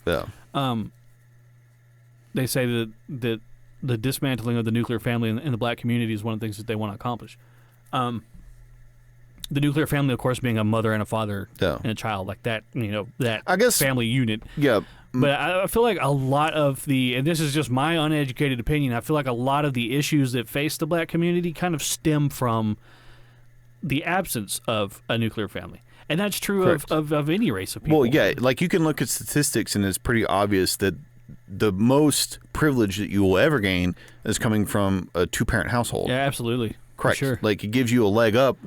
they say that the dismantling of the nuclear family in the black community is one of the things that they want to accomplish. The nuclear family, of course, being a mother and a father and a child, like that, you know, that I guess, family unit. Yeah. But I feel like a lot of and this is just my uneducated opinion, I feel like a lot of the issues that face the black community kind of stem from the absence of a nuclear family. And that's true of any race of people. Well, yeah, like you can look at statistics and it's pretty obvious that the most privilege that you will ever gain is coming from a two-parent household. Yeah, absolutely. Correct. For sure. Like it gives you a leg up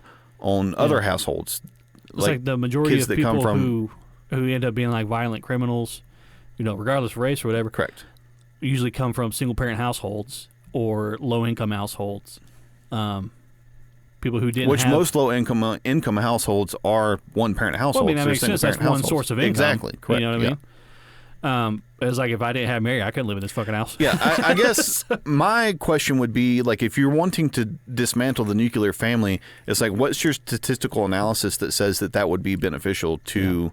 on other households. It's like the majority kids of that people come from, who end up being like violent criminals, you know, regardless of race or whatever. Correct. Usually come from single-parent households or low-income households. People who didn't Which have... most low-income households are one-parent households. Well, I mean, that makes sense. That's one source of income. Exactly. Correct. You know what I mean? It's like if I didn't have Mary, I couldn't live in this fucking house. Yeah, I guess my question would be, like, if you're wanting to dismantle the nuclear family, it's like, what's your statistical analysis that says that would be beneficial to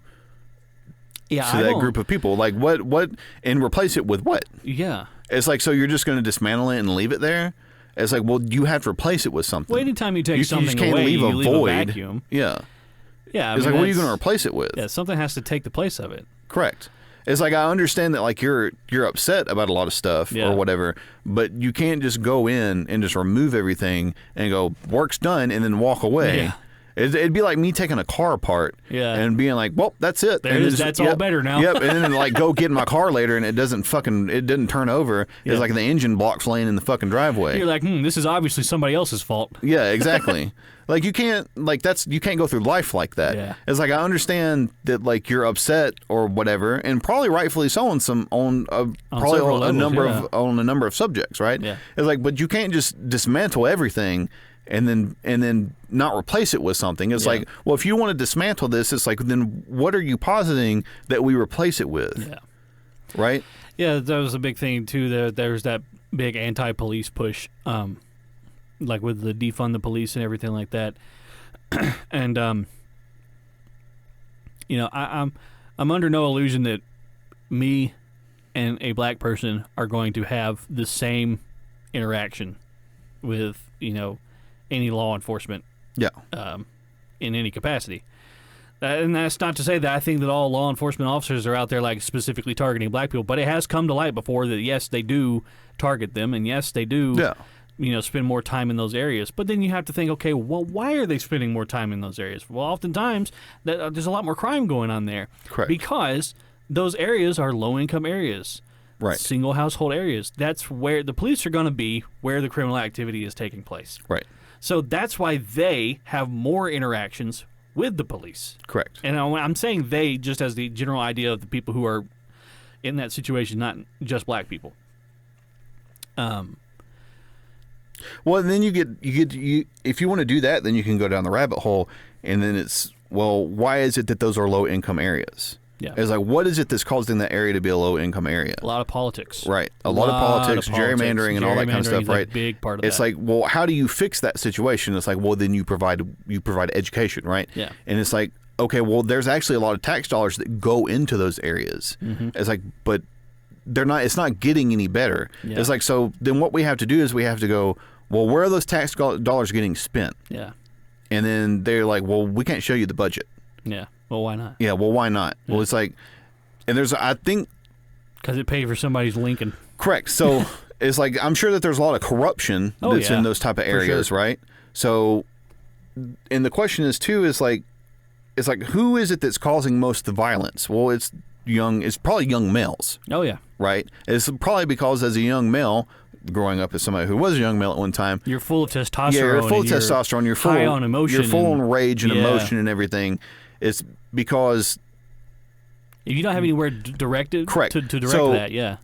that group of people? Like, what, and replace it with what? Yeah. It's like, so you're just going to dismantle it and leave it there? It's like, well, you have to replace it with something. Well, anytime you take you something just can't away, leave you a leave void. a vacuum. Yeah. Yeah, It's like, what are you going to replace it with? Yeah, something has to take the place of it. Correct. It's like, I understand that, like, you're upset about a lot of stuff or whatever, but you can't just go in and just remove everything and go, work's done, and then walk away. Yeah. It'd be like me taking a car apart and being like, well, that's it. There it is. That's all better now. Yep. And then, like, go get in my car later and it didn't turn over. Yeah. It's like the engine block's laying in the fucking driveway. You're like, this is obviously somebody else's fault. Yeah, exactly. Like, you can't go through life like that. Yeah. It's like, I understand that, like, you're upset or whatever, and probably rightfully so on a number of subjects, right? Yeah. It's like, but you can't just dismantle everything and then not replace it with something. It's like, well, if you want to dismantle this, it's like, then what are you positing that we replace it with? Yeah. Right? Yeah, that was a big thing too. There's that big anti-police push, like with the defund the police and everything like that. And I'm under no illusion that me and a black person are going to have the same interaction with any law enforcement. Yeah. In any capacity. And that's not to say that I think that all law enforcement officers are out there like specifically targeting black people, but it has come to light before that yes, they do target them, and yes, they do spend more time in those areas. But then you have to think, okay, well, why are they spending more time in those areas? Well, oftentimes there's a lot more crime going on there. Correct. Because those areas are low-income areas. Right. Single household areas. That's where the police are going to be, where the criminal activity is taking place. Right. So that's why they have more interactions with the police. Correct. And I'm saying they just as the general idea of the people who are in that situation, not just black people. Well, and then you if you want to do that, then you can go down the rabbit hole, and then it's, well, why is it that those are low-income areas? Yeah. It's like, what is it that's causing that area to be a low-income area? A lot of politics. Right. A lot of politics, gerrymandering, and all that kind of stuff, right? A big part of it's that. like, well, how do you fix that situation? It's like, well, then you provide education, right? Yeah. And it's like, okay, well, there's actually a lot of tax dollars that go into those areas. Mm-hmm. It's like, but it's not getting any better. Yeah. It's like, so then what we have to do is we have to go, well, where are those tax dollars getting spent? Yeah. And then they're like, well, we can't show you the budget. Yeah. Well, why not? Yeah, well, why not? Yeah. Well, it's like, and I think... Because it paid for somebody's Lincoln. Correct. So it's like, I'm sure that there's a lot of corruption that's in those type of areas, right? So, and the question is, too, it's like, who is it that's causing most of the violence? Well, it's probably young males. Oh, yeah. Right? It's probably because as a young male, growing up as somebody who was a young male at one time, you're full of testosterone. Yeah, you're full of testosterone. You're full high on emotion. You're full on rage and emotion and everything. It's because if you don't have anywhere directed correct. to direct that, yeah.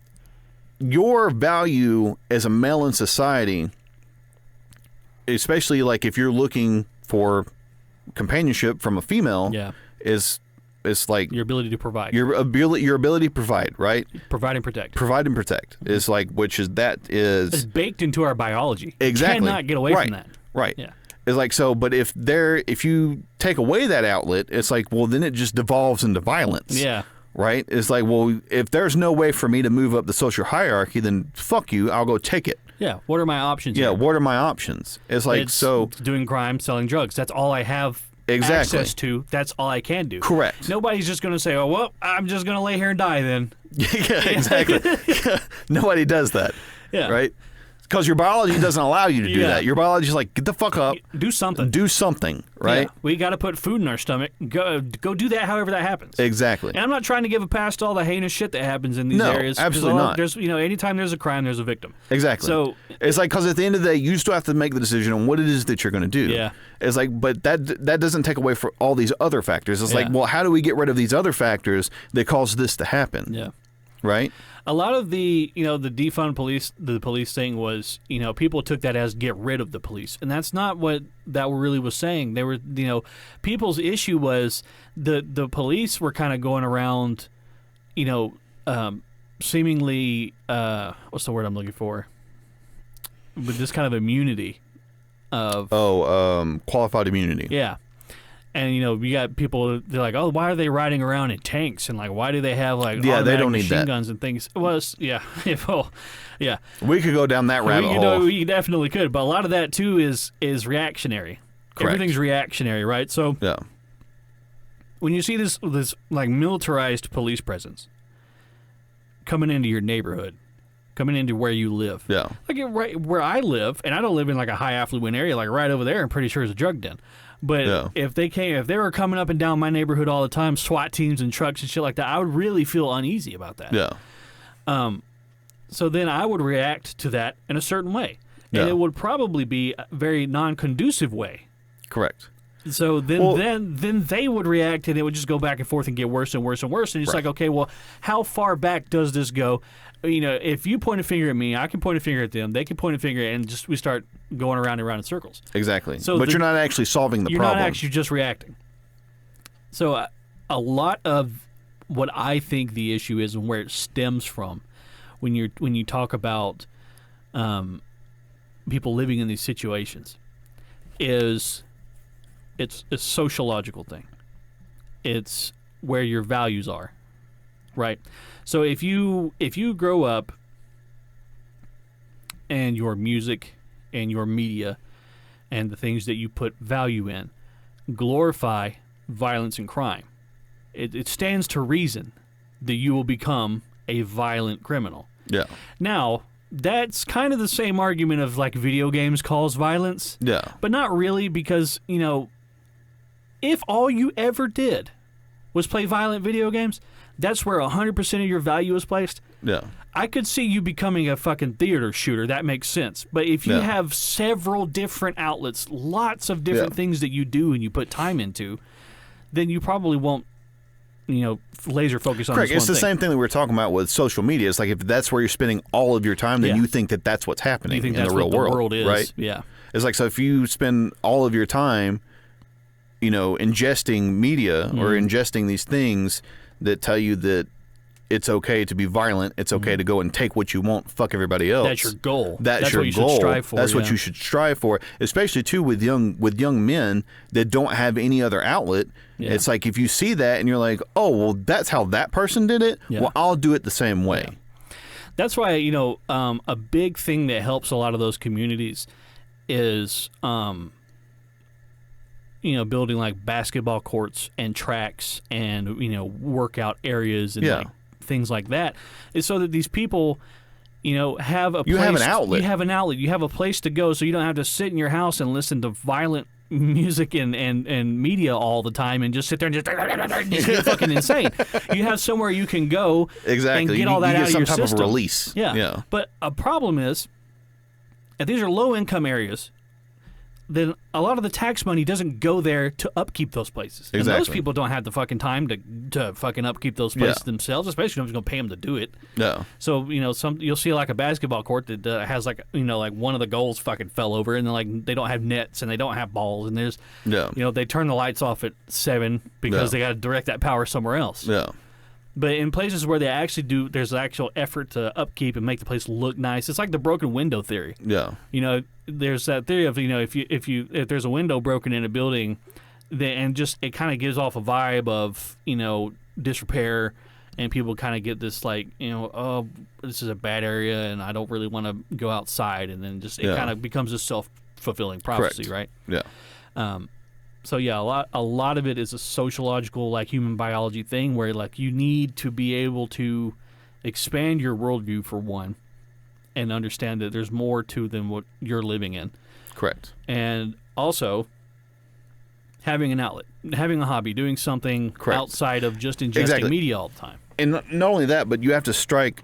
Your value as a male in society, especially like if you're looking for companionship from a female, is like your ability to provide. Your ability to provide, right? Provide and protect. Provide and protect is like, it's baked into our biology. Exactly. You cannot get away from that. Right. Yeah. It's like, so, but if you take away that outlet, it's like, well, then it just devolves into violence. Yeah. Right? It's like, well, if there's no way for me to move up the social hierarchy, then fuck you, I'll go take it. Yeah. What are my options? Yeah. Here? What are my options? It's like, doing crime, selling drugs. That's all I have access to. That's all I can do. Correct. Nobody's just going to say, oh, well, I'm just going to lay here and die then. Yeah, exactly. Nobody does that. Yeah. Right? Because your biology doesn't allow you to do that. Your biology's like, get the fuck up. Do something. Do something, right? Yeah. We got to put food in our stomach. Go do that however that happens. Exactly. And I'm not trying to give a pass to all the heinous shit that happens in these areas. Absolutely not. There's, anytime there's a crime, there's a victim. Exactly. So it's like, because at the end of the day, you still have to make the decision on what it is that you're going to do. Yeah. It's like, but that doesn't take away from all these other factors. It's like, well, how do we get rid of these other factors that cause this to happen? Yeah. Right? A lot of the defund police, the police thing was, people took that as get rid of the police. And that's not what that really was saying. They were, people's issue was the police were kind of going around, seemingly, what's the word I'm looking for? With this kind of immunity of... qualified immunity. Yeah. And you got people. They're like, "Oh, why are they riding around in tanks? And like, why do they have like they automatic don't need machine that. guns and things?" Well, yeah, well, yeah. We could go down that rabbit hole. We definitely could, but a lot of that too is reactionary. Correct. Everything's reactionary, right? So Yeah. when you see this like militarized police presence coming into your neighborhood, coming into where you live, Yeah. like right where I live, and I don't live in like a high affluent area, like right over there, I'm pretty sure is a drug den. But Yeah. if they were coming up and down my neighborhood all the time, SWAT teams and trucks and shit like that, I would really feel uneasy about that. Yeah. So then I would react to that in a certain way, and Yeah. it would probably be a very non-conducive way. Correct. So then they would react, and it would just go back and forth and get worse and worse and worse. And it's like, okay, well, how far back does this go? If you point a finger at me, I can point a finger at them. They can point a finger, and just we start going around and around in circles. Exactly. So but you're not actually solving the you're problem. not actually just reacting. So a lot of what I think the issue is and where it stems from, when you talk about people living in these situations, is it's a sociological thing. It's where your values are, right? So if you grow up and your music and your media and the things that you put value in glorify violence and crime, it stands to reason that you will become a violent criminal. Yeah. Now, that's kind of the same argument of like video games cause violence. Yeah. But not really, because, if all you ever did was play violent video games, that's where 100% of your value is placed. Yeah. I could see you becoming a fucking theater shooter. That makes sense. But if you have several different outlets, lots of different things that you do and you put time into, then you probably won't, laser focus on Correct. this It's one the thing. same thing that we were talking about with social media. It's like if that's where you're spending all of your time, then you think that that's what's happening You think in that's the real what the world, is. right? Yeah. It's like, so if you spend all of your time, ingesting media or ingesting these things that tell you that it's okay to be violent, it's okay to go and take what you want, fuck everybody else. That's your goal. That's your what you goal. should strive for. That's what you should strive for, especially too with young men that don't have any other outlet. Yeah. It's like if you see that and you're like, oh, well, that's how that person did it. Yeah. Well, I'll do it the same way. Yeah. That's why, a big thing that helps a lot of those communities is, building like basketball courts and tracks and, workout areas and like things like that, is so that these people, have a place. You have an outlet. You have an outlet. You have a place to go, so you don't have to sit in your house and listen to violent music and media all the time and just sit there and just get fucking insane. You have somewhere you can go and get all that you out get of some your type system. of release. Yeah. But a problem is, if these are low-income areas, then a lot of the tax money doesn't go there to upkeep those places. Exactly. And those people don't have the fucking time to fucking upkeep those places themselves, especially if nobody's going to pay them to do it. Yeah. So, you'll see like a basketball court that has like, like one of the goals fucking fell over, and then like they don't have nets and they don't have balls, and there's, they turn the lights off at 7 because they got to direct that power somewhere else. Yeah. But in places where they actually do, there's actual effort to upkeep and make the place look nice. It's like the broken window theory. Yeah. There's that theory of, if there's a window broken in a building, and just it kind of gives off a vibe of, disrepair, and people kind of get this like, oh, this is a bad area and I don't really want to go outside, and then just it kind of becomes a self-fulfilling prophecy, Correct. right? Yeah. So yeah, a lot of it is a sociological, like human biology thing, where like you need to be able to expand your worldview for one, and understand that there's more to than what you're living in. Correct. And also having an outlet, having a hobby, doing something outside of just ingesting media all the time. And not only that, but you have to strike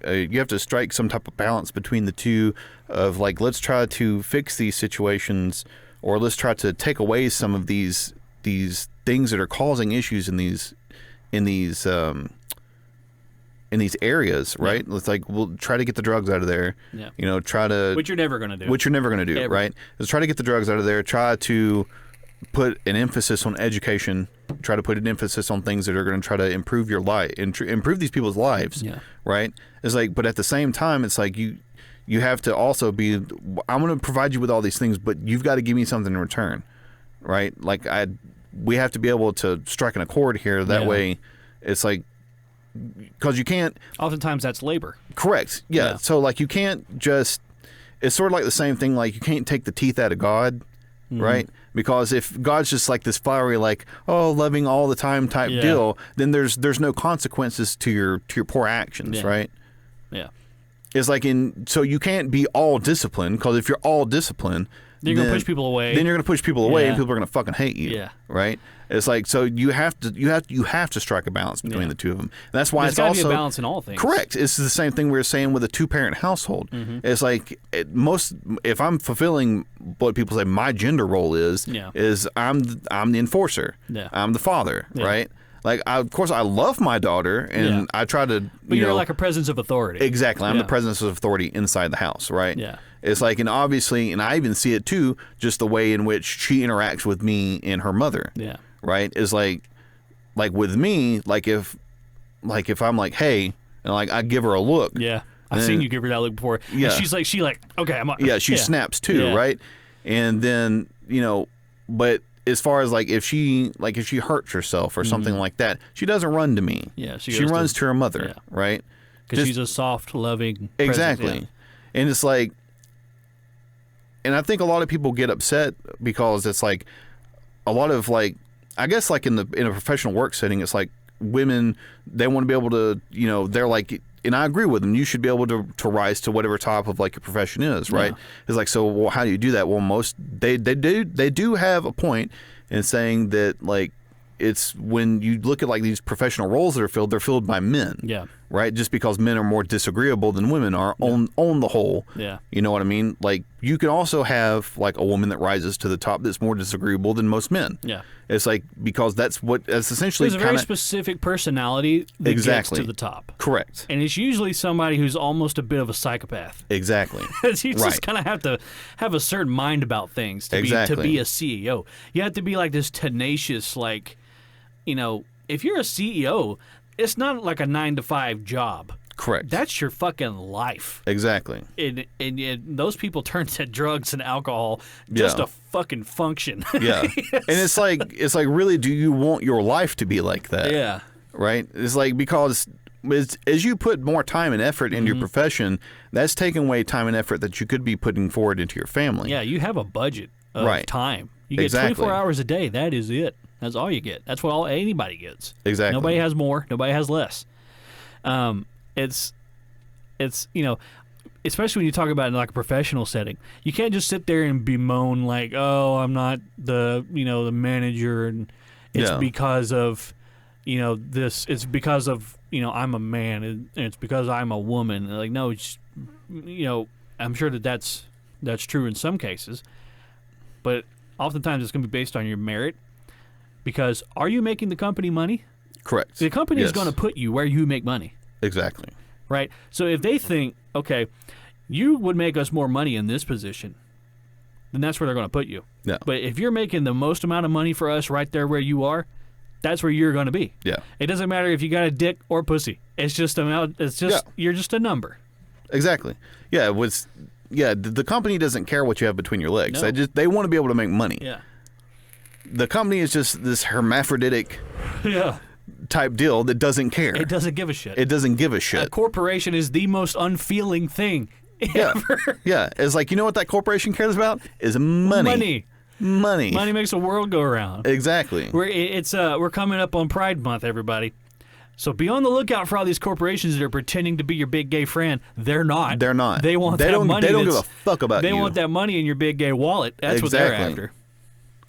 some type of balance between the two of like, let's try to fix these situations, or let's try to take away some of these things that are causing issues in these areas, right? It's like, we'll try to get the drugs out of there. Yeah. Try to, which you're never going to do. Which you're never going to do, Ever. right? Let's try to get the drugs out of there. Try to put an emphasis on education. Try to put an emphasis on things that are going to try to improve your life, improve these people's lives. Yeah. Right. It's like, but at the same time, it's like you have to also be, I'm going to provide you with all these things, but you've got to give me something in return. Right. Like we have to be able to strike an accord here. That way, it's like, because you can't. Oftentimes, that's labor. Correct. Yeah. So like, you can't just. It's sort of like the same thing. Like, you can't take the teeth out of God, right? Because if God's just like this fiery, like, oh, loving all the time type deal, then there's no consequences to your poor actions, right? Yeah. It's like so you can't be all disciplined, because if you're all disciplined, you're going to push people away. Then you're going to push people away, and people are going to fucking hate you. Yeah. Right. It's like, so you have to strike a balance between the two of them. And that's why There's got to be a balance in all things. Correct. It's the same thing we were saying with a 2-parent household. It's like if I'm fulfilling what people say my gender role is I'm the enforcer. Yeah. I'm the father. Yeah. Right. Like, of course, I love my daughter, and I try to. But you're like a presence of authority. Exactly, I'm the presence of authority inside the house, right? Yeah. It's like, and obviously, and I even see it too, just the way in which she interacts with me and her mother. Yeah. Right. Is like with me, like if I'm like, hey, and like I give her a look. Yeah. I've seen you give her that look before. Yeah. And she's like, okay, I'm. Yeah. She snaps too, right? And then but. As far as like if she hurts herself or something like that, she doesn't run to me. Yeah, she runs to her mother, right? Because she's a soft, loving. Exactly, presence, and it's like, and I think a lot of people get upset because it's like a lot of like, I guess like in a professional work setting, it's like women, they want to be able to, they're like. And I agree with them. You should be able to rise to whatever top of like your profession is, right? Yeah. It's like, so well, how do you do that? Well, they do have a point in saying that like it's when you look at like these professional roles that are filled, they're filled by men. Yeah. Right? Just because men are more disagreeable than women are on the whole. Yeah. You know what I mean? Like you can also have like a woman that rises to the top that's more disagreeable than most men. Yeah. It's like because that's essentially there's a very specific personality that gets to the top. Correct. And it's usually somebody who's almost a bit of a psychopath. Exactly. You just kind of have to have a certain mind about things to be a CEO. You have to be like this tenacious, like, if you're a CEO, it's not like a 9-to-5 job. Correct. That's your fucking life. Exactly. And those people turn to drugs and alcohol just to fucking function. Yeah. And it's like really, do you want your life to be like that? Yeah. Right? It's like because as you put more time and effort into your profession, that's taking away time and effort that you could be putting forward into your family. Yeah, you have a budget of time. You get 24 hours a day. That is it. That's all you get. That's what anybody gets. Exactly. Nobody has more. Nobody has less. It's especially when you talk about it in like a professional setting, you can't just sit there and bemoan like, oh, I'm not the the manager, and it's because of this. It's because of I'm a man, and it's because I'm a woman. And like, no, it's I'm sure that's true in some cases, but oftentimes it's going to be based on your merit. Because are you making the company money? Correct. The company is going to put you where you make money. Exactly. Right? So if they think, okay, you would make us more money in this position, then that's where they're going to put you. Yeah. But if you're making the most amount of money for us right there where you are, that's where you're going to be. Yeah. It doesn't matter if you got a dick or pussy. It's just you're just a number. Exactly. Yeah. The company doesn't care what you have between your legs. No. They want to be able to make money. Yeah. The company is just this hermaphroditic type deal that doesn't care. It doesn't give a shit. It doesn't give a shit. A corporation is the most unfeeling thing ever. Yeah. It's like, what that corporation cares about? Is money. Money. Money makes the world go around. Exactly. We're coming up on Pride Month, everybody. So be on the lookout for all these corporations that are pretending to be your big gay friend. They're not. They're not. They want that money. They don't give a fuck about you. They want that money in your big gay wallet. That's what they're after.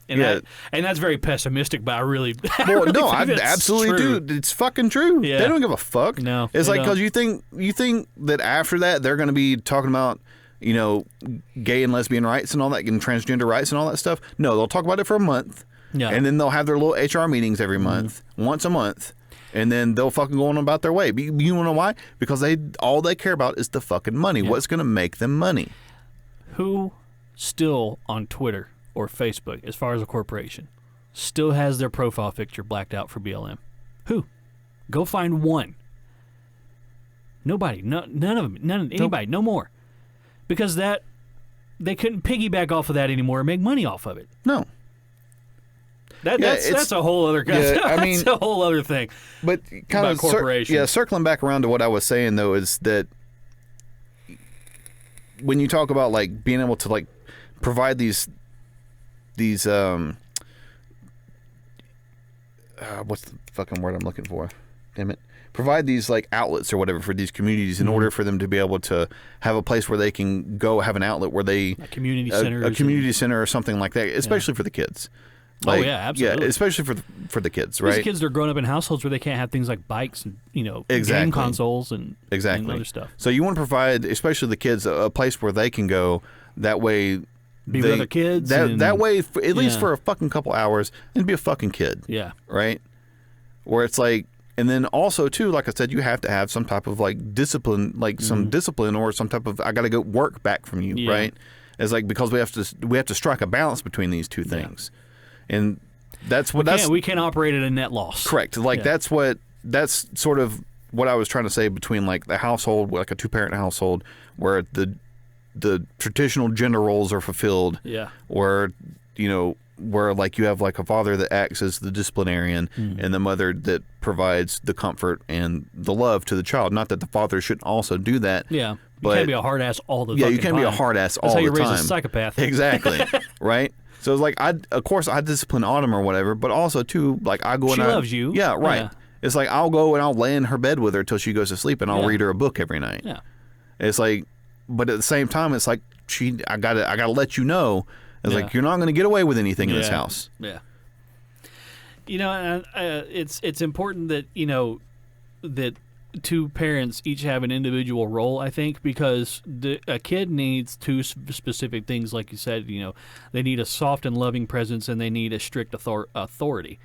And that's very pessimistic, but I really I absolutely do. It's fucking true. Yeah. They don't give a fuck. No, it's like because you think that after that they're going to be talking about gay and lesbian rights and all that, and transgender rights and all that stuff. No, they'll talk about it for a month, and then they'll have their little HR meetings every month, once a month, and then they'll fucking go on about their way. You want to know why? Because all they care about is the fucking money. Yeah. What's going to make them money? Who still on Twitter or Facebook, as far as a corporation, still has their profile picture blacked out for BLM? Who? Go find one. Nobody. None of them. Anybody. No more. Because they couldn't piggyback off of that anymore and make money off of it. No. That's a whole other. Yeah, I mean, that's a whole other thing. But kind about of corporations. circling back around to what I was saying though is that when you talk about like being able to like provide these what's the fucking word I'm looking for? Damn it. Provide these like outlets or whatever for these communities in order for them to be able to have a place where they can go have an outlet where they a community center, a community center or something like that, especially for the kids. Like, absolutely. Yeah, especially for the kids, right? These kids are growing up in households where they can't have things like bikes and Exactly. game consoles and other stuff. So you want to provide, especially the kids, a place where they can go. That way, be with other kids. That way, at least for a fucking couple hours, and be a fucking kid. Yeah. Right. Where it's like, and then also too, like I said, you have to have some type of like discipline, like some discipline or some type of I got to go work back from you, right? It's like because we have to strike a balance between these two things. And that's what we can't operate at a net loss. Correct. Like that's sort of what I was trying to say between like the household, like a 2-parent household, where the traditional gender roles are fulfilled. Yeah. Where where like you have like a father that acts as the disciplinarian and the mother that provides the comfort and the love to the child. Not that the father shouldn't also do that. Yeah. But you can't be a hard ass all the time. Yeah, you can't be a hard ass all the time. That's how you raise a psychopath. Exactly. Right? So it's like of course I discipline Autumn or whatever, but also too like I go she loves you. Yeah, right. Yeah. It's like I'll go and I'll lay in her bed with her till she goes to sleep and I'll read her a book every night. Yeah. It's like, but at the same time, it's like I gotta let you know. It's like you're not going to get away with anything in this house. Yeah. It's important that that two parents each have an individual role, I think, because a kid needs two specific things, like you said. They need a soft and loving presence, and they need a strict authority.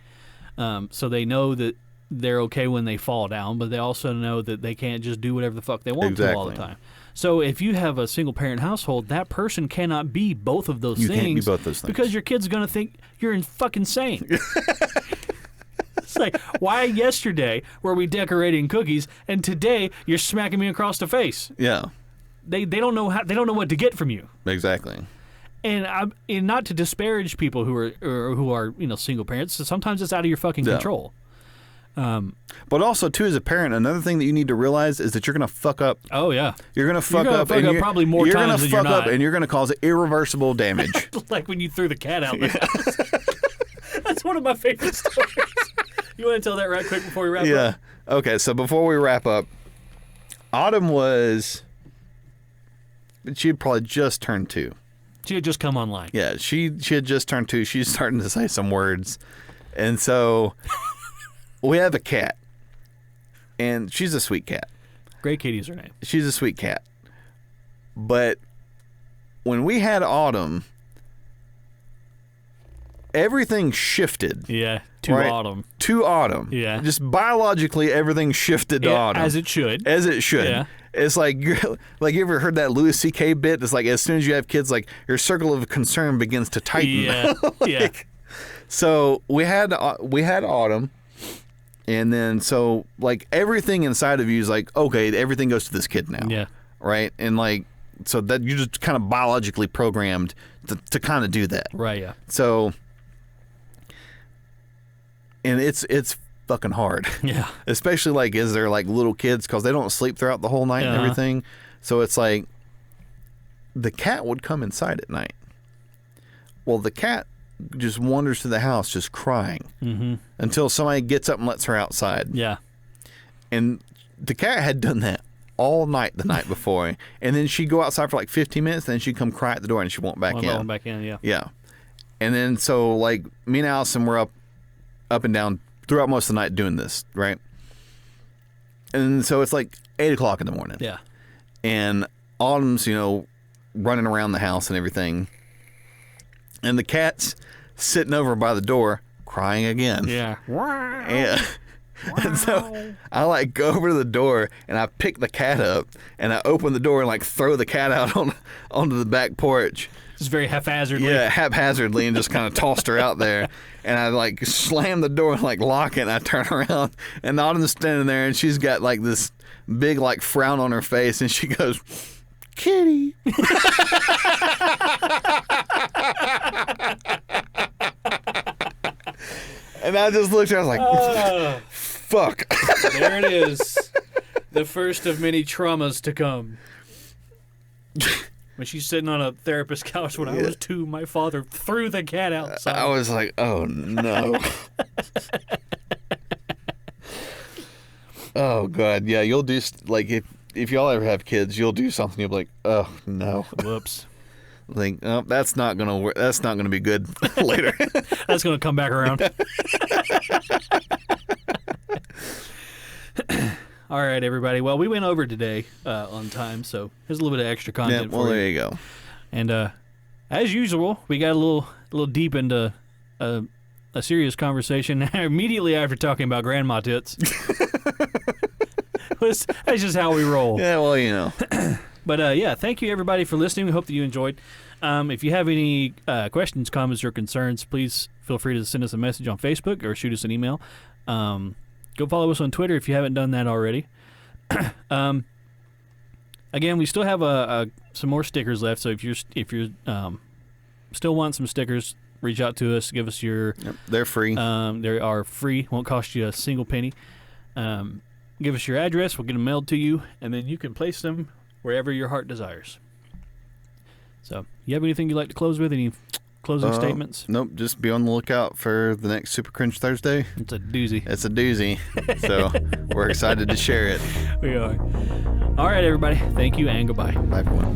So they know that they're okay when they fall down, but they also know that they can't just do whatever the fuck they want to all the time. So if you have a single-parent household, that person cannot be both of those things. You can't be both those things. Because your kid's going to think you're fucking insane. It's like, why yesterday were we decorating cookies, and today you're smacking me across the face? Yeah. They don't know what to get from you. Exactly. And not to disparage people who are single parents. So sometimes it's out of your fucking control. But also, too, as a parent, another thing that you need to realize is that you're going to fuck up. Oh, yeah. You're going to fuck up. Probably more times than you're not. You're going to fuck up, and you're going to cause irreversible damage. Like when you threw the cat out the house. That's one of my favorite stories. You want to tell that right quick before we wrap up? Yeah. Okay, so before we wrap up, Autumn she had probably just turned 2. She had just come online. Yeah, she had just turned 2. She's starting to say some words. And so... we have a cat, and she's a sweet cat. Great Kitty's her name. She's a sweet cat. But when we had Autumn, everything shifted. Yeah, to Autumn. To Autumn. Yeah. Just biologically, everything shifted to Autumn. As it should. As it should. Yeah. It's like you ever heard that Louis C.K. bit? It's like as soon as you have kids, like your circle of concern begins to tighten. Yeah. Yeah. So we had Autumn. And then, so, like, everything inside of you is like, okay, everything goes to this kid now. Yeah. Right? And, like, so that you're just kind of biologically programmed to kind of do that. Right, yeah. So, and it's fucking hard. Yeah. Especially, like, as they're, like, little kids because they don't sleep throughout the whole night and everything. So it's like, the cat would come inside at night. Well, the cat just wanders to the house just crying until somebody gets up and lets her outside. Yeah. And the cat had done that all night the night before. And then she'd go outside for like 15 minutes, then she'd come cry at the door and she won't back in. Back in, yeah. Yeah. And then so like me and Allison were up and down throughout most of the night doing this, right? And so it's like 8 o'clock in the morning. Yeah. And Autumn's, running around the house and everything. And the cat's sitting over by the door crying again. Yeah. Yeah. And so I like go over to the door and I pick the cat up and I open the door and like throw the cat out onto the back porch. Just very haphazardly. Yeah, haphazardly, and just kind of tossed her out there. And I like slam the door and like lock it and I turn around and Autumn's standing there and she's got like this big like frown on her face and she goes, "Kitty." I just looked at her, I was like, fuck. There it is. The first of many traumas to come. When she's sitting on a therapist couch when I was 2, my father threw the cat outside. I was like, oh no. Oh god, yeah, you'll do like if y'all ever have kids, you'll do something you'll be like, oh no. Whoops. Like, oh, that's not gonna work. That's not gonna be good later. That's gonna come back around. All right, everybody. Well, we went over today on time, so there's a little bit of extra content for you. There you go. And as usual, we got a little deep into a serious conversation immediately after talking about grandma tits. That's just how we roll. Yeah, well, you know. But yeah, thank you everybody for listening. We hope that you enjoyed. If you have any questions, comments, or concerns, please feel free to send us a message on Facebook or shoot us an email. Go follow us on Twitter if you haven't done that already. Again, we still have some more stickers left. So if you're still want some stickers, reach out to us. Give us your. Yep, they're free. They are free. Won't cost you a single penny. Give us your address. We'll get them mailed to you, and then you can place them wherever your heart desires. So, you have anything you'd like to close with? Any closing statements? Nope. Just be on the lookout for the next Super Cringe Thursday. It's a doozy. It's a doozy. So, we're excited to share it. We are. All right, everybody. Thank you, and goodbye. Bye, everyone.